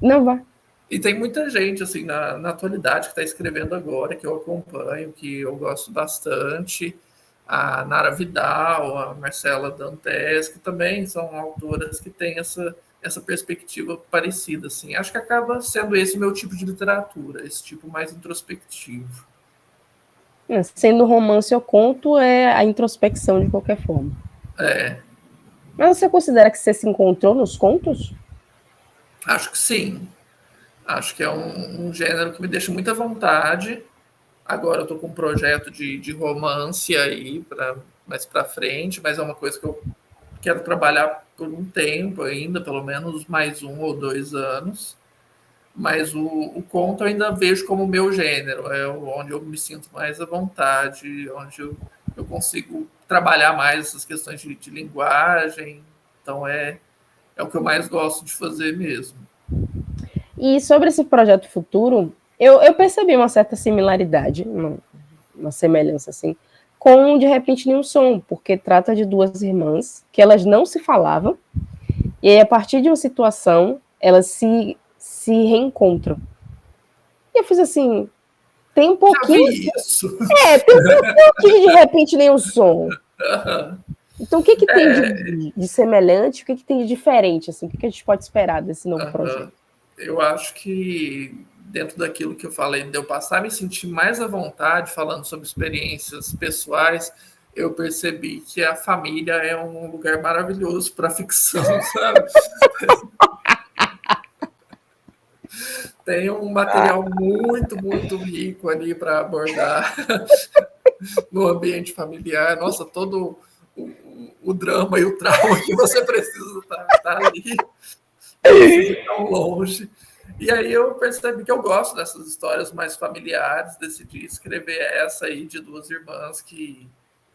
Não vai. e tem muita gente assim na atualidade que está escrevendo agora, que eu acompanho, que eu gosto bastante. A Nara Vidal, a Marcela Dantes, que também são autoras que têm essa perspectiva parecida. Assim. Acho que acaba sendo esse o meu tipo de literatura, esse tipo mais introspectivo. Sendo romance ou conto, é a introspecção de qualquer forma. É, Mas você considera que você se encontrou nos contos? acho que sim. Acho que é um gênero que me deixa muita vontade. Agora eu estou com um projeto de romance aí mais para frente, mas é uma coisa que eu quero trabalhar por um tempo ainda, pelo menos mais 1 ou 2 anos. Mas o conto eu ainda vejo como meu gênero, é onde eu me sinto mais à vontade, onde eu consigo trabalhar mais essas questões de linguagem. Então é o que eu mais gosto de fazer mesmo. E sobre esse projeto futuro, eu percebi uma certa similaridade, uma semelhança assim, com De Repente Nenhum Som, porque trata de duas irmãs que elas não se falavam, e aí, a partir de uma situação, elas se reencontram. E eu fiz assim, tem um Já pouquinho, vi isso. tem um pouquinho aqui De Repente Nenhum Som. Então, o que, que tem de semelhante, o que, que tem de diferente, assim, o que, que a gente pode esperar desse novo projeto? Eu acho que dentro daquilo que eu falei, de eu passar a me sentir mais à vontade falando sobre experiências pessoais, eu percebi que a família é um lugar maravilhoso para ficção, sabe? Tem um material muito, muito rico ali para abordar no ambiente familiar. Nossa, todo o drama e o trauma que você precisa tá ali. Não precisa ir tão longe. E aí eu percebi que eu gosto dessas histórias mais familiares, decidi escrever essa aí de duas irmãs que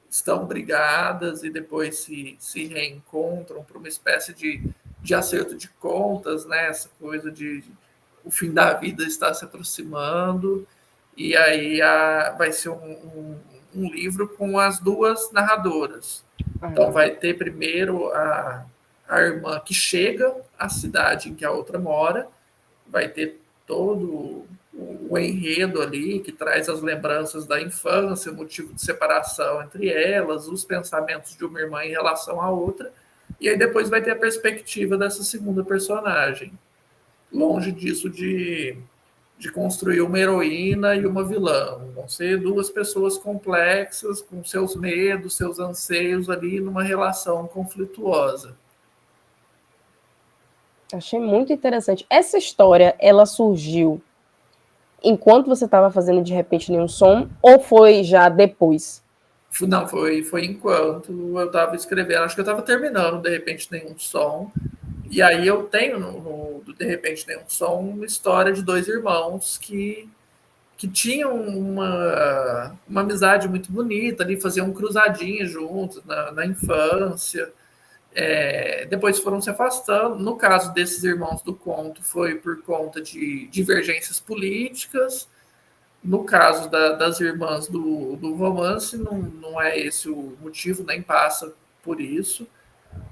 estão brigadas e depois se reencontram para uma espécie de acerto de contas, né? Essa coisa de o fim da vida está se aproximando, e aí vai ser um livro com as duas narradoras. Então vai ter primeiro a irmã que chega à cidade em que a outra mora, vai ter todo o enredo ali que traz as lembranças da infância, o motivo de separação entre elas, os pensamentos de uma irmã em relação à outra, e aí depois vai ter a perspectiva dessa segunda personagem. Longe disso de construir uma heroína e uma vilã. Vão ser duas pessoas complexas, com seus medos, seus anseios ali numa relação conflituosa. Achei muito interessante. Essa história, ela surgiu enquanto você estava fazendo De Repente Nenhum Som, ou foi já depois? Não, foi enquanto eu estava escrevendo. Acho que eu estava terminando, de repente, nenhum som. E aí eu tenho no De Repente Nenhum Som uma história de dois irmãos que tinham uma amizade muito bonita ali, faziam cruzadinhas juntos na infância. Depois foram se afastando. No caso desses irmãos do conto, foi por conta de divergências políticas. No caso das irmãs do romance, não é esse o motivo, nem passa por isso.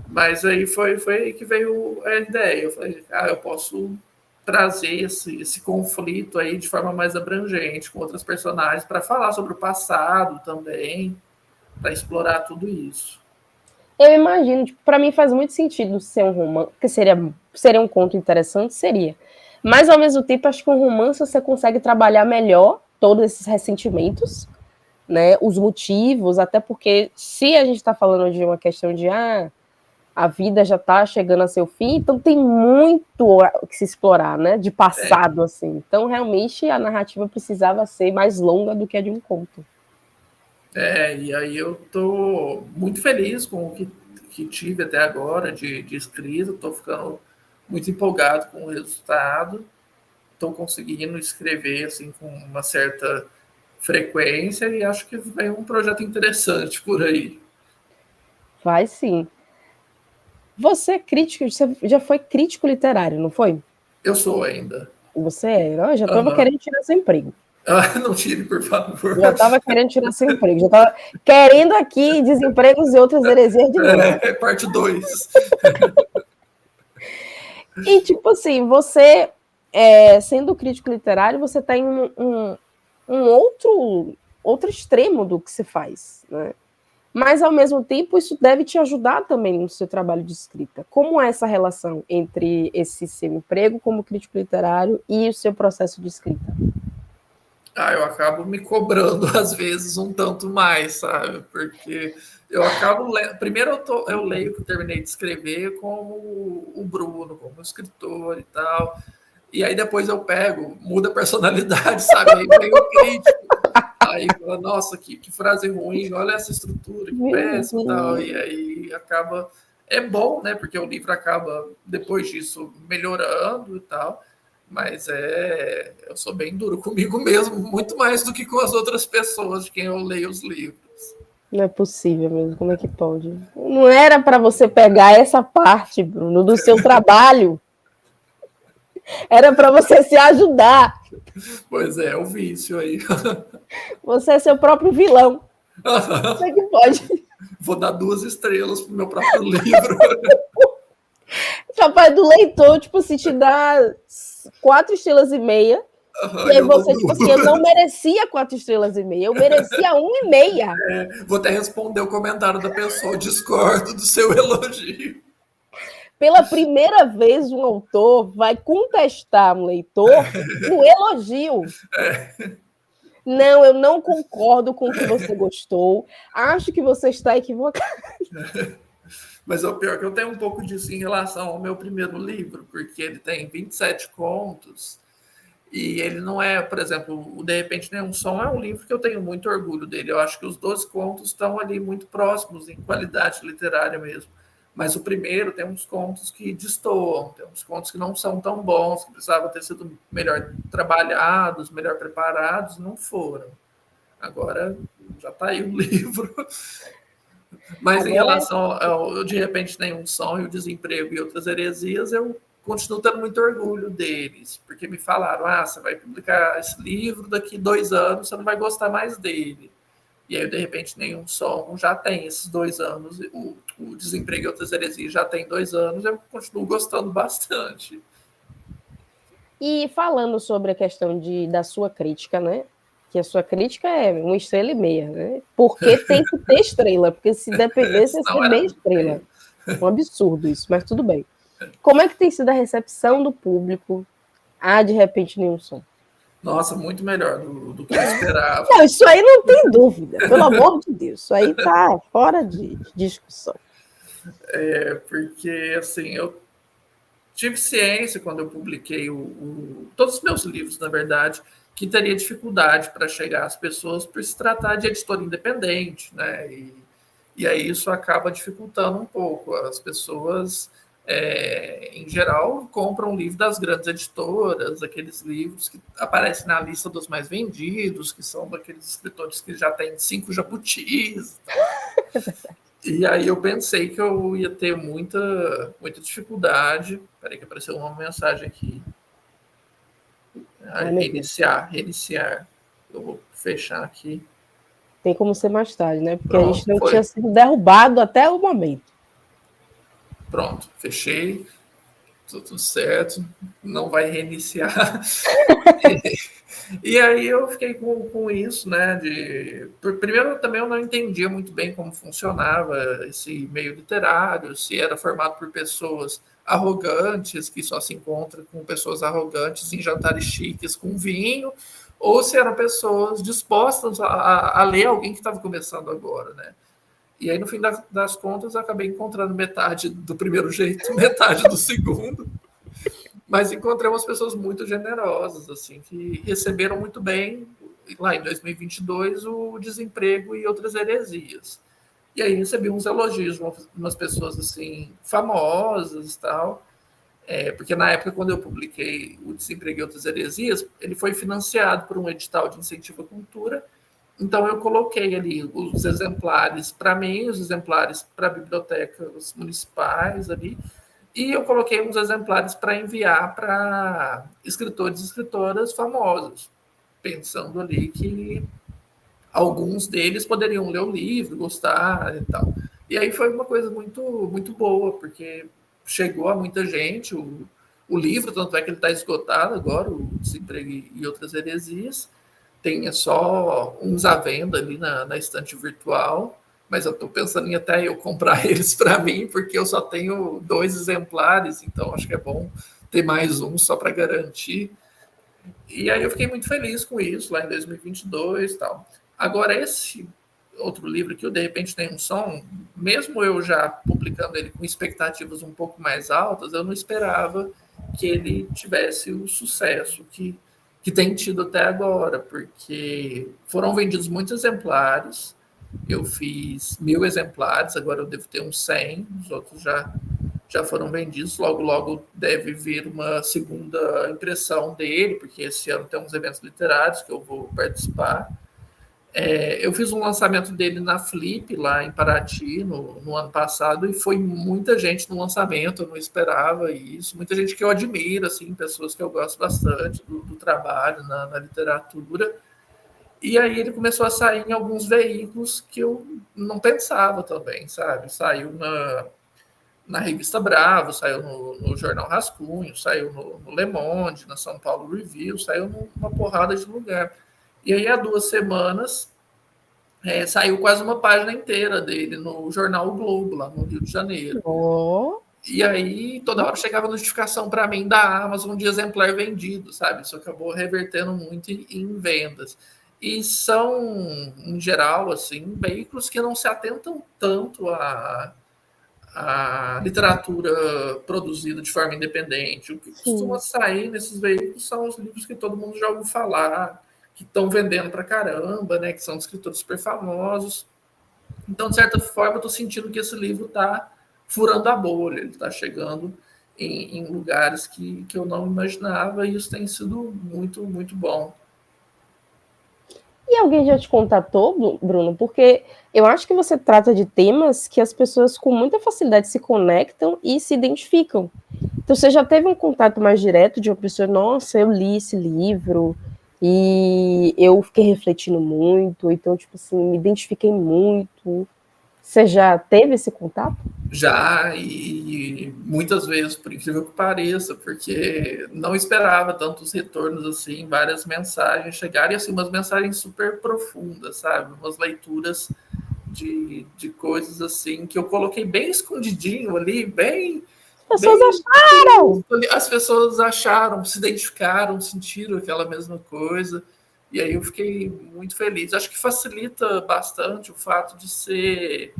Mas aí foi aí que veio a ideia. Eu falei, eu posso trazer esse conflito aí de forma mais abrangente com outras personagens para falar sobre o passado também, para explorar tudo isso. Eu imagino, tipo, para mim faz muito sentido ser um romance, porque seria um conto interessante, seria. Mas ao mesmo tempo, acho que um romance você consegue trabalhar melhor todos esses ressentimentos, né? Os motivos, até porque se a gente está falando de uma questão de a vida já está chegando a seu fim, então tem muito que se explorar, né? De passado, assim. Então, realmente, a narrativa precisava ser mais longa do que a de um conto. E aí eu tô muito feliz com o que tive até agora de escrita, estou ficando muito empolgado com o resultado, estou conseguindo escrever assim com uma certa frequência e acho que vem um projeto interessante por aí. Vai sim. Você é crítico, você já foi crítico literário, não foi? Eu sou ainda. Você é, eu já estava Uhum. querendo tirar seu emprego. Não tire, por favor. Já estava querendo tirar seu emprego. Já estava querendo aqui desempregos e outras heresias de novo. Parte 2. E, tipo assim, você, sendo crítico literário, você está em um outro extremo do que se faz, né? Mas, ao mesmo tempo, isso deve te ajudar também no seu trabalho de escrita. Como é essa relação entre esse seu emprego como crítico literário e o seu processo de escrita? Eu acabo me cobrando, às vezes, um tanto mais, sabe? Porque eu acabo lendo. Primeiro eu leio que eu terminei de escrever como o Bruno, como escritor e tal. E aí depois eu pego, muda a personalidade, sabe? Aí vem o crítico. Aí fala, nossa, que frase ruim, olha essa estrutura, que péssimo e tal. E aí acaba. É bom, né? Porque o livro acaba, depois disso, melhorando e tal. Mas eu sou bem duro comigo mesmo, muito mais do que com as outras pessoas de quem eu leio os livros. Não é possível mesmo, como é que pode? Não era para você pegar essa parte, Bruno, do seu trabalho. Era para você se ajudar. Pois é o vício aí. Você é seu próprio vilão. Você que pode. Vou dar 2 estrelas pro meu próprio livro. Capaz do leitor, tipo assim, te dá 4 estrelas e meia. E aí você, tipo assim, eu não merecia 4 estrelas e meia, eu merecia 1,5. Vou até responder o comentário da pessoa, discordo do seu elogio. Pela primeira vez, um autor vai contestar um leitor no elogio. Não, eu não concordo com o que você gostou. Acho que você está equivocado. Mas o pior é que eu tenho um pouco disso em relação ao meu primeiro livro, porque ele tem 27 contos e ele não é, por exemplo, o De Repente Nenhum Som é um livro que eu tenho muito orgulho dele. Eu acho que os 12 contos estão ali muito próximos em qualidade literária mesmo. Mas o primeiro tem uns contos que destoam, tem uns contos que não são tão bons, que precisavam ter sido melhor trabalhados, melhor preparados, não foram. Agora já está aí o livro. Mas em relação ao De Repente Nenhum Som e o Desemprego e outras heresias, eu continuo tendo muito orgulho deles, porque me falaram, você vai publicar esse livro, daqui 2 anos você não vai gostar mais dele. E aí, de repente, Nenhum Som já tem esses 2 anos, o Desemprego e outras heresias já tem 2 anos, eu continuo gostando bastante. E falando sobre a questão da sua crítica, né? Que a sua crítica é 1,5 estrelas, né? Porque tem que ter estrela, porque se dependesse, ia ser meia estrela. Um absurdo isso, mas tudo bem. Como é que tem sido a recepção do público a De Repente Nenhum Som? Nossa, muito melhor do que eu esperava. Não, isso aí não tem dúvida, pelo amor de Deus. Isso aí tá fora de discussão. Porque, assim, eu tive ciência quando eu publiquei todos os meus livros, na verdade, que teria dificuldade para chegar às pessoas por se tratar de editora independente, né? E aí isso acaba dificultando um pouco. As pessoas, em geral, compram livro das grandes editoras, aqueles livros que aparecem na lista dos mais vendidos, que são daqueles escritores que já têm 5 jabutis. E aí eu pensei que eu ia ter muita dificuldade. Peraí que apareceu uma mensagem aqui. Ai, meu Deus. Reiniciar. Eu vou fechar aqui. Tem como ser mais tarde, né? Porque a gente Pronto, não tinha foi. sido derrubado até o momento. Pronto, fechei. Tudo certo. Não vai reiniciar. E aí eu fiquei com isso, né? Primeiro, também eu não entendia muito bem como funcionava esse meio literário, se era formado por pessoas arrogantes, que só se encontra com pessoas arrogantes em jantares chiques com vinho, ou se eram pessoas dispostas a ler alguém que estava começando agora, né? E aí, no fim das contas, eu acabei encontrando metade do primeiro jeito, metade do segundo. Mas encontrei umas pessoas muito generosas, assim, que receberam muito bem, lá em 2022, o Desemprego e Outras Heresias. E aí recebi uns elogios de umas pessoas, assim, famosas e tal, porque na época, quando eu publiquei o Desemprego e Outras Heresias, ele foi financiado por um edital de incentivo à cultura, então eu coloquei ali os exemplares para mim, os exemplares para bibliotecas municipais ali, e eu coloquei uns exemplares para enviar para escritores e escritoras famosos, pensando ali que alguns deles poderiam ler o livro, gostar e tal. E aí foi uma coisa muito boa, porque chegou a muita gente o livro, tanto é que ele está esgotado agora, o Desemprego e Outras Heresias. Tem só uns à venda ali na estante virtual, mas eu estou pensando em até eu comprar eles para mim, porque eu só tenho 2 exemplares, então acho que é bom ter mais um só para garantir. E aí eu fiquei muito feliz com isso, lá em 2022 e tal. Agora, esse outro livro que o De Repente Tem um Som, mesmo eu já publicando ele com expectativas um pouco mais altas, eu não esperava que ele tivesse o sucesso que tem tido até agora, porque foram vendidos muitos exemplares, eu fiz 1.000 exemplares, agora eu devo ter uns 100, os outros já foram vendidos. Logo, logo deve vir uma segunda impressão dele, porque esse ano tem uns eventos literários que eu vou participar. Eu fiz um lançamento dele na Flip, lá em Paraty, no ano passado, e foi muita gente no lançamento, eu não esperava isso. Muita gente que eu admiro, assim, pessoas que eu gosto bastante do trabalho na literatura. E aí ele começou a sair em alguns veículos que eu não pensava também, sabe? Saiu na revista Bravo, saiu no Jornal Rascunho, saiu no Le Monde, na São Paulo Review, saiu numa porrada de lugar. E aí, há 2 semanas, saiu quase uma página inteira dele no jornal O Globo, lá no Rio de Janeiro. Oh. E aí, toda hora chegava notificação para mim da Amazon de exemplar vendido, sabe? Isso acabou revertendo muito em vendas. E são, em geral, assim, veículos que não se atentam tanto a literatura produzida de forma independente. O que costuma Sim. sair nesses veículos são os livros que todo mundo já ouviu falar, que estão vendendo para caramba, né? Que são de escritores super famosos. Então, de certa forma, eu estou sentindo que esse livro está furando a bolha, ele está chegando em lugares que eu não imaginava, e isso tem sido muito bom. E alguém já te contatou, Bruno? Porque eu acho que você trata de temas que as pessoas com muita facilidade se conectam e se identificam. Então, você já teve um contato mais direto de uma pessoa, nossa, eu li esse livro e eu fiquei refletindo muito, então, tipo assim, me identifiquei muito. Você já teve esse contato? Já, e muitas vezes, por incrível que pareça, porque não esperava tantos retornos assim, várias mensagens chegarem, assim, umas mensagens super profundas, sabe? Umas leituras de coisas assim que eu coloquei bem escondidinho ali, As pessoas bem acharam! as pessoas acharam, se identificaram, sentiram aquela mesma coisa. E aí eu fiquei muito feliz. Acho que facilita bastante o fato de ser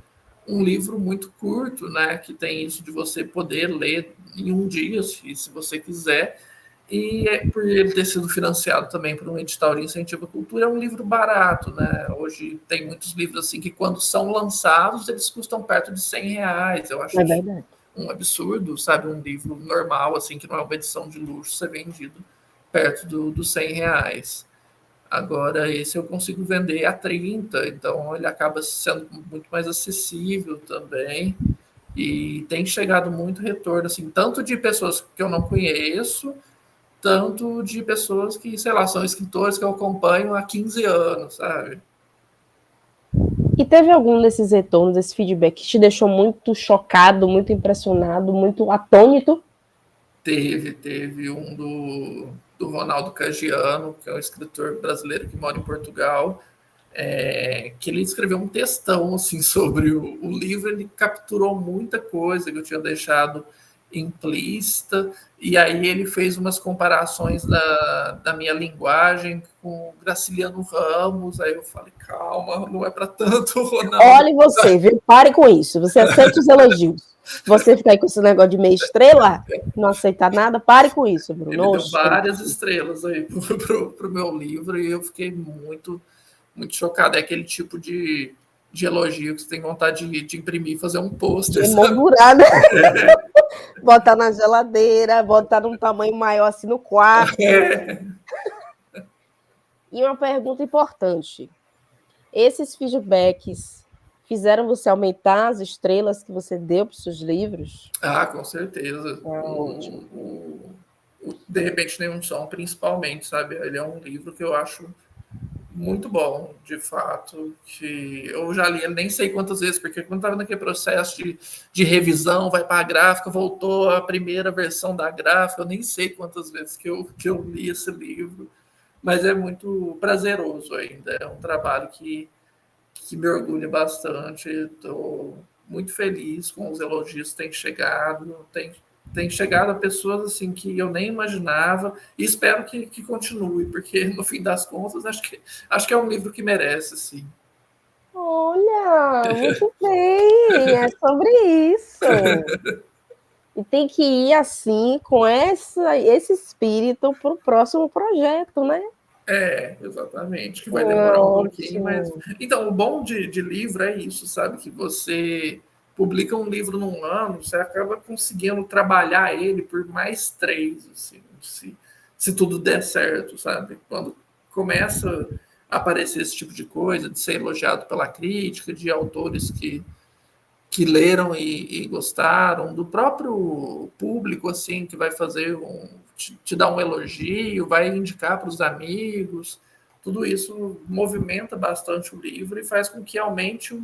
um livro muito curto, né? Que tem isso de você poder ler em um dia, se você quiser. E por ele ter sido financiado também por um edital de incentivo à cultura, é um livro barato, né? Hoje tem muitos livros assim que, quando são lançados, eles custam perto de R$ 100. Eu acho É isso verdade. um absurdo, sabe? Um livro normal, assim, que não é uma edição de luxo, ser vendido perto dos R$ 100. Agora, esse eu consigo vender a 30, então ele acaba sendo muito mais acessível também. E tem chegado muito retorno, assim, tanto de pessoas que eu não conheço, tanto de pessoas que, sei lá, são escritores que eu acompanho há 15 anos, sabe? E teve algum desses retornos, esse feedback, que te deixou muito chocado, muito impressionado, muito atônito? Teve um do Ronaldo Cagiano, que é um escritor brasileiro que mora em Portugal, que ele escreveu um textão assim, sobre o livro, ele capturou muita coisa que eu tinha deixado implícita, e aí ele fez umas comparações da minha linguagem com Graciliano Ramos, aí eu falei, calma, não é para tanto, Ronaldo. Olhe você, viu? Pare com isso. Você aceita os elogios. Você fica aí com esse negócio de meia estrela, não aceitar nada, pare com isso, Bruno. Ele deu Oxe, várias estrelas aí pro meu livro e eu fiquei muito chocado. É aquele tipo de elogio que você tem vontade de imprimir e fazer um pôster, de sabe? emoldurar, né? Botar na geladeira, botar num tamanho maior assim no quarto. E uma pergunta importante. Esses feedbacks fizeram você aumentar as estrelas que você deu para os seus livros? Ah, com certeza. Ótimo. De repente nenhum som, principalmente, sabe? Ele é um livro que eu acho muito bom, de fato, que eu já li, nem sei quantas vezes, porque quando estava naquele processo de revisão, vai para a gráfica, voltou a primeira versão da gráfica, eu nem sei quantas vezes que eu li esse livro, mas é muito prazeroso ainda, é um trabalho que me orgulha bastante, estou muito feliz com os elogios que têm chegado, tem chegado a pessoas assim que eu nem imaginava e espero que continue, porque no fim das contas acho que é um livro que merece, sim. Olha, muito bem, é sobre isso. E tem que ir assim, com esse espírito para o próximo projeto, né? Exatamente, que vai demorar um pouquinho, mas. Ótimo. Então, o bom de livro é isso, sabe? Que você publica um livro num ano, você acaba conseguindo trabalhar ele por mais 3, assim, se tudo der certo, sabe? Quando começa a aparecer esse tipo de coisa, de ser elogiado pela crítica, de autores que leram e gostaram, do próprio público, assim, que vai fazer te dar um elogio, vai indicar para os amigos, tudo isso movimenta bastante o livro e faz com que aumente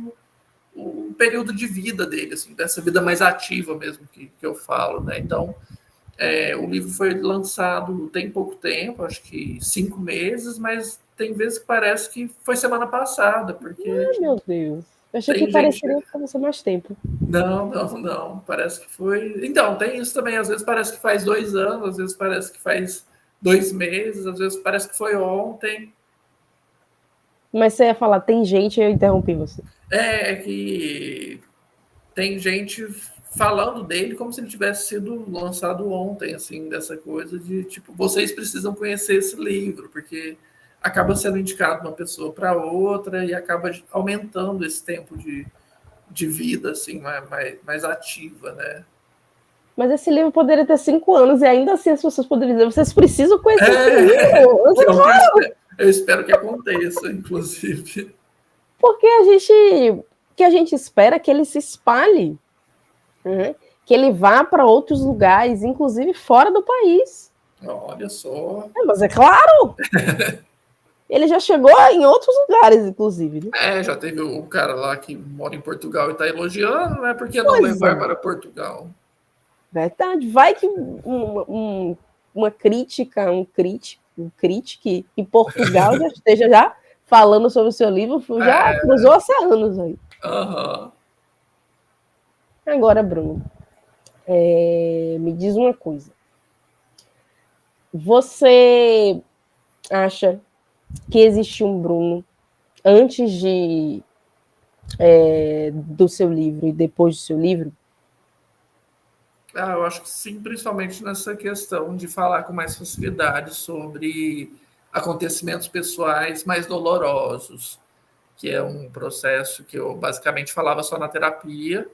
o período de vida dele, assim, dessa vida mais ativa mesmo que eu falo, né? Então, o livro foi lançado tem pouco tempo, acho que 5 meses, mas tem vezes que parece que foi semana passada, porque Ai, meu Deus. Eu achei que tem gente. pareceria que você mais tempo. Não. Parece que foi. Então, tem isso também. Às vezes parece que faz 2 anos, às vezes parece que faz 2 meses, às vezes parece que foi ontem. Mas você ia falar, tem gente, eu interrompi você. É que tem gente falando dele como se ele tivesse sido lançado ontem, assim, dessa coisa de tipo, vocês precisam conhecer esse livro, porque acaba sendo indicado uma pessoa para outra e acaba aumentando esse tempo de vida, assim, mais ativa, né? Mas esse livro poderia ter 5 anos e ainda assim as pessoas poderiam dizer, vocês precisam conhecer esse livro. Que é o que eu espero que aconteça, inclusive. Porque que a gente espera que ele se espalhe, né? Que ele vá para outros lugares, inclusive fora do país. Olha só. Mas é claro, ele já chegou em outros lugares, inclusive. Né? Já teve o cara lá que mora em Portugal e está elogiando, né? Por que não Pois levar é, para Portugal? verdade. Vai que uma crítica, um crítico em Portugal já esteja já falando sobre o seu livro, já cruzou oceanos aí. Uhum. Agora, Bruno, me diz uma coisa. Você acha que existe um Bruno antes do seu livro e depois do seu livro? Eu acho que sim, principalmente nessa questão de falar com mais facilidade sobre acontecimentos pessoais mais dolorosos, que é um processo que eu basicamente falava só na terapia,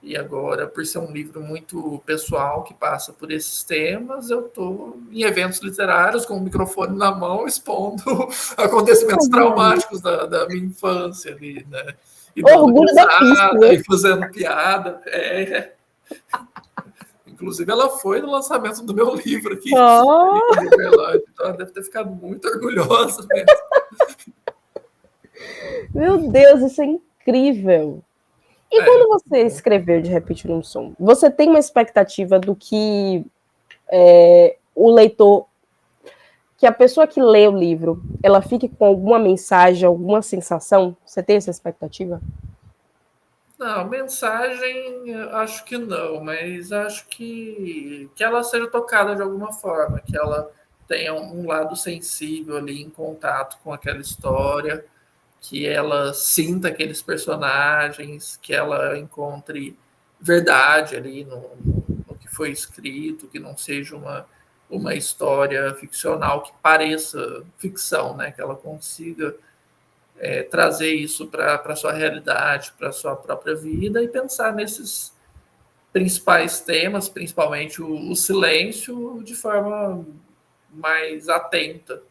E agora, por ser um livro muito pessoal que passa por esses temas, eu estou em eventos literários com o microfone na mão, expondo acontecimentos traumáticos da minha infância ali, né? E dando Orgulho da pista, risada, né? e fazendo piada. Inclusive, ela foi no lançamento do meu livro aqui, Oh. em Uberlândia. Então, ela deve ter ficado muito orgulhosa mesmo. Meu Deus, isso é incrível. E quando você escreveu De Repente Num Som, você tem uma expectativa do que o leitor, que a pessoa que lê o livro, ela fique com alguma mensagem, alguma sensação? Você tem essa expectativa? Não, mensagem, acho que não, mas acho que ela seja tocada de alguma forma, que ela tenha um lado sensível ali em contato com aquela história, que ela sinta aqueles personagens, que ela encontre verdade ali no que foi escrito, que não seja uma história ficcional que pareça ficção, né? Que ela consiga trazer isso para a sua realidade, para a sua própria vida e pensar nesses principais temas, principalmente o silêncio, de forma mais atenta.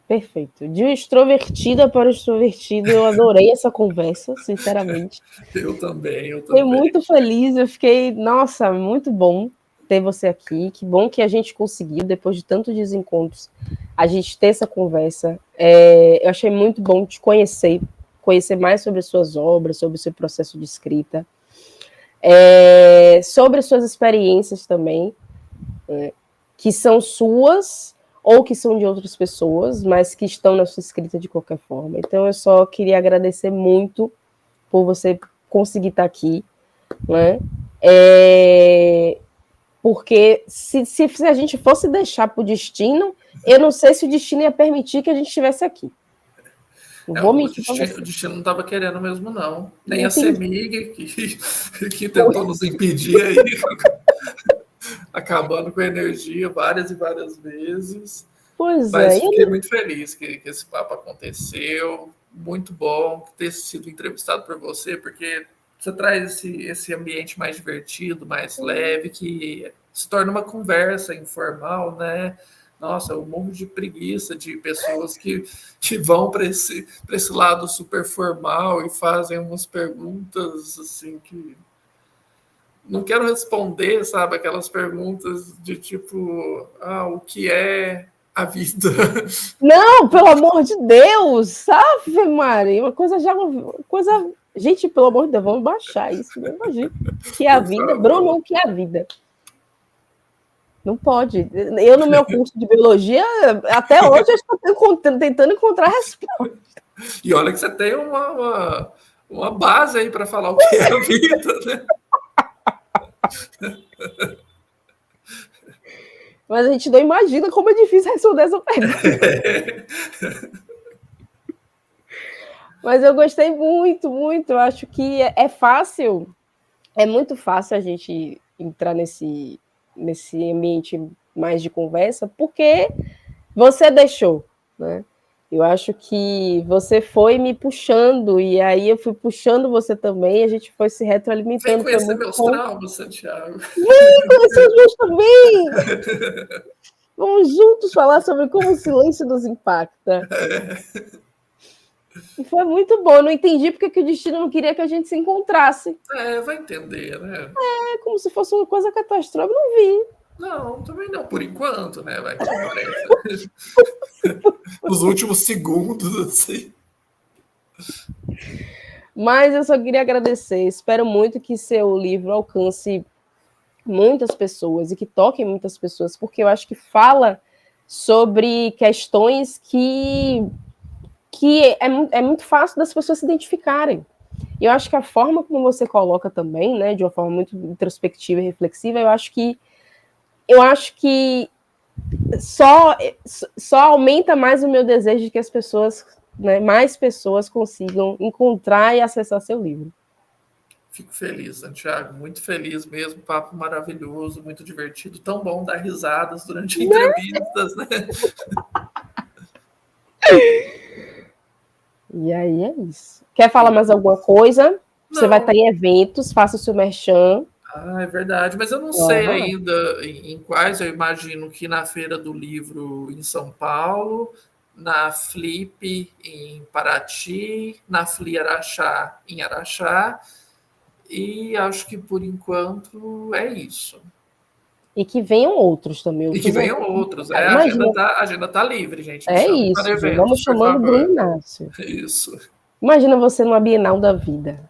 Perfeito. De extrovertida para extrovertido, eu adorei essa conversa, sinceramente. Eu também. Fiquei muito feliz, eu fiquei, nossa, muito bom ter você aqui. Que bom que a gente conseguiu, depois de tantos desencontros, a gente ter essa conversa. Eu achei muito bom te conhecer mais sobre as suas obras, sobre o seu processo de escrita, sobre as suas experiências também, que são suas ou que são de outras pessoas, mas que estão na sua escrita de qualquer forma. Então, eu só queria agradecer muito por você conseguir estar aqui, né? Porque se a gente fosse deixar para o destino, eu não sei se o destino ia permitir que a gente estivesse aqui. O destino não estava querendo mesmo, não. Nem a CEMIG, que tentou nos impedir aí, acabando com a energia várias e várias vezes. Mas fiquei muito feliz que esse papo aconteceu. Muito bom ter sido entrevistado por você, porque você traz esse ambiente mais divertido, mais leve, que se torna uma conversa informal, né? Nossa, eu morro de preguiça de pessoas que vão para esse lado super formal e fazem umas perguntas assim que não quero responder, sabe? Aquelas perguntas de tipo, o que é a vida? Não, pelo amor de Deus! Ave Maria, uma coisa. Gente, pelo amor de Deus, vamos baixar isso, né? Imagina. Que é a vida, Bruno, o que é a vida? Não pode. Eu, no meu curso de biologia, até hoje, eu estou tentando encontrar resposta. E olha que você tem uma base aí para falar o que é a vida, né? Mas a gente não imagina como é difícil responder essa pergunta. Mas eu gostei muito, muito. Eu acho que é fácil, é muito fácil a gente entrar nesse ambiente mais de conversa, porque você deixou, né? Eu acho que você foi me puxando, e aí eu fui puxando você também, a gente foi se retroalimentando. Vem conhecer meus traumas, Santiago. Vem conhecer os meus também! Vamos juntos falar sobre como o silêncio nos impacta. E foi muito bom. Eu não entendi porque que o destino não queria que a gente se encontrasse. Vai entender, né? Como se fosse uma coisa catastrófica. Não vi. Não, também não, por enquanto, né? Vai que aparece. Nos últimos segundos, assim. Mas eu só queria agradecer. Espero muito que seu livro alcance muitas pessoas e que toque muitas pessoas, porque eu acho que fala sobre questões que é muito fácil das pessoas se identificarem. E eu acho que a forma como você coloca também, né, de uma forma muito introspectiva e reflexiva, eu acho que só aumenta mais o meu desejo de que as pessoas, né, mais pessoas consigam encontrar e acessar seu livro. Fico feliz, Santiago, muito feliz mesmo, papo maravilhoso, muito divertido, tão bom dar risadas durante entrevistas, né? E aí é isso. Quer falar mais alguma coisa? Você vai Não. estar em eventos, faça o seu merchan. Ah, é verdade, mas eu não sei Aham. ainda em quais. Eu imagino que na Feira do Livro em São Paulo, na Flip em Paraty, na Fli Araxá em Araxá, e acho que por enquanto é isso. E que venham outros também, E que outros venham eventos. outros. A Imagina, agenda tá livre, gente. Me é chamem para isso, gente. Vamos eventos, por chamando Bruno favor. Inácio. Isso. Imagina você numa Bienal da Vida.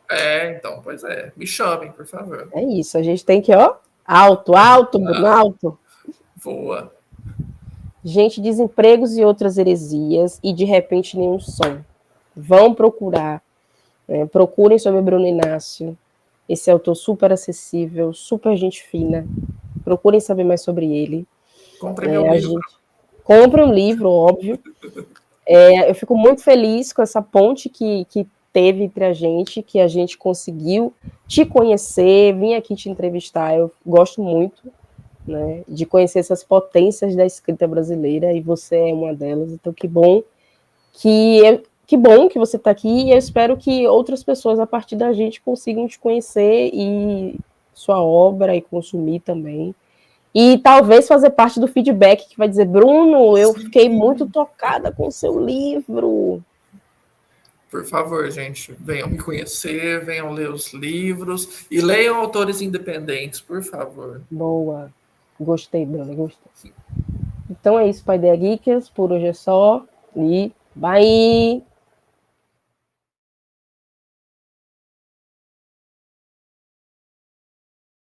Então, pois é. Me chamem, por favor. É isso, a gente tem que, ó, alto, alto, Bruno, alto. Boa. Gente, desempregos e outras heresias, e de repente nenhum som. Vão procurar, né? Procurem sobre Bruno Inácio. Esse autor super acessível, super gente fina. Procurem saber mais sobre ele. Compre meu A livro. gente compra um livro, óbvio. Eu fico muito feliz com essa ponte que teve entre que a gente conseguiu te conhecer, vim aqui te entrevistar. Eu gosto muito, né, de conhecer essas potências da escrita brasileira, e você é uma delas. Então, que bom que você está aqui, e eu espero que outras pessoas, a partir da gente, consigam te conhecer e sua obra e consumir também. E talvez fazer parte do feedback que vai dizer: Bruno, eu fiquei muito Sim. tocada com o seu livro. Por favor, gente, venham me conhecer, venham ler os livros e leiam autores independentes, por favor. Boa. Gostei, Bruno, gostei. Então é isso, Pai de Geekers. Por hoje é só. E bye!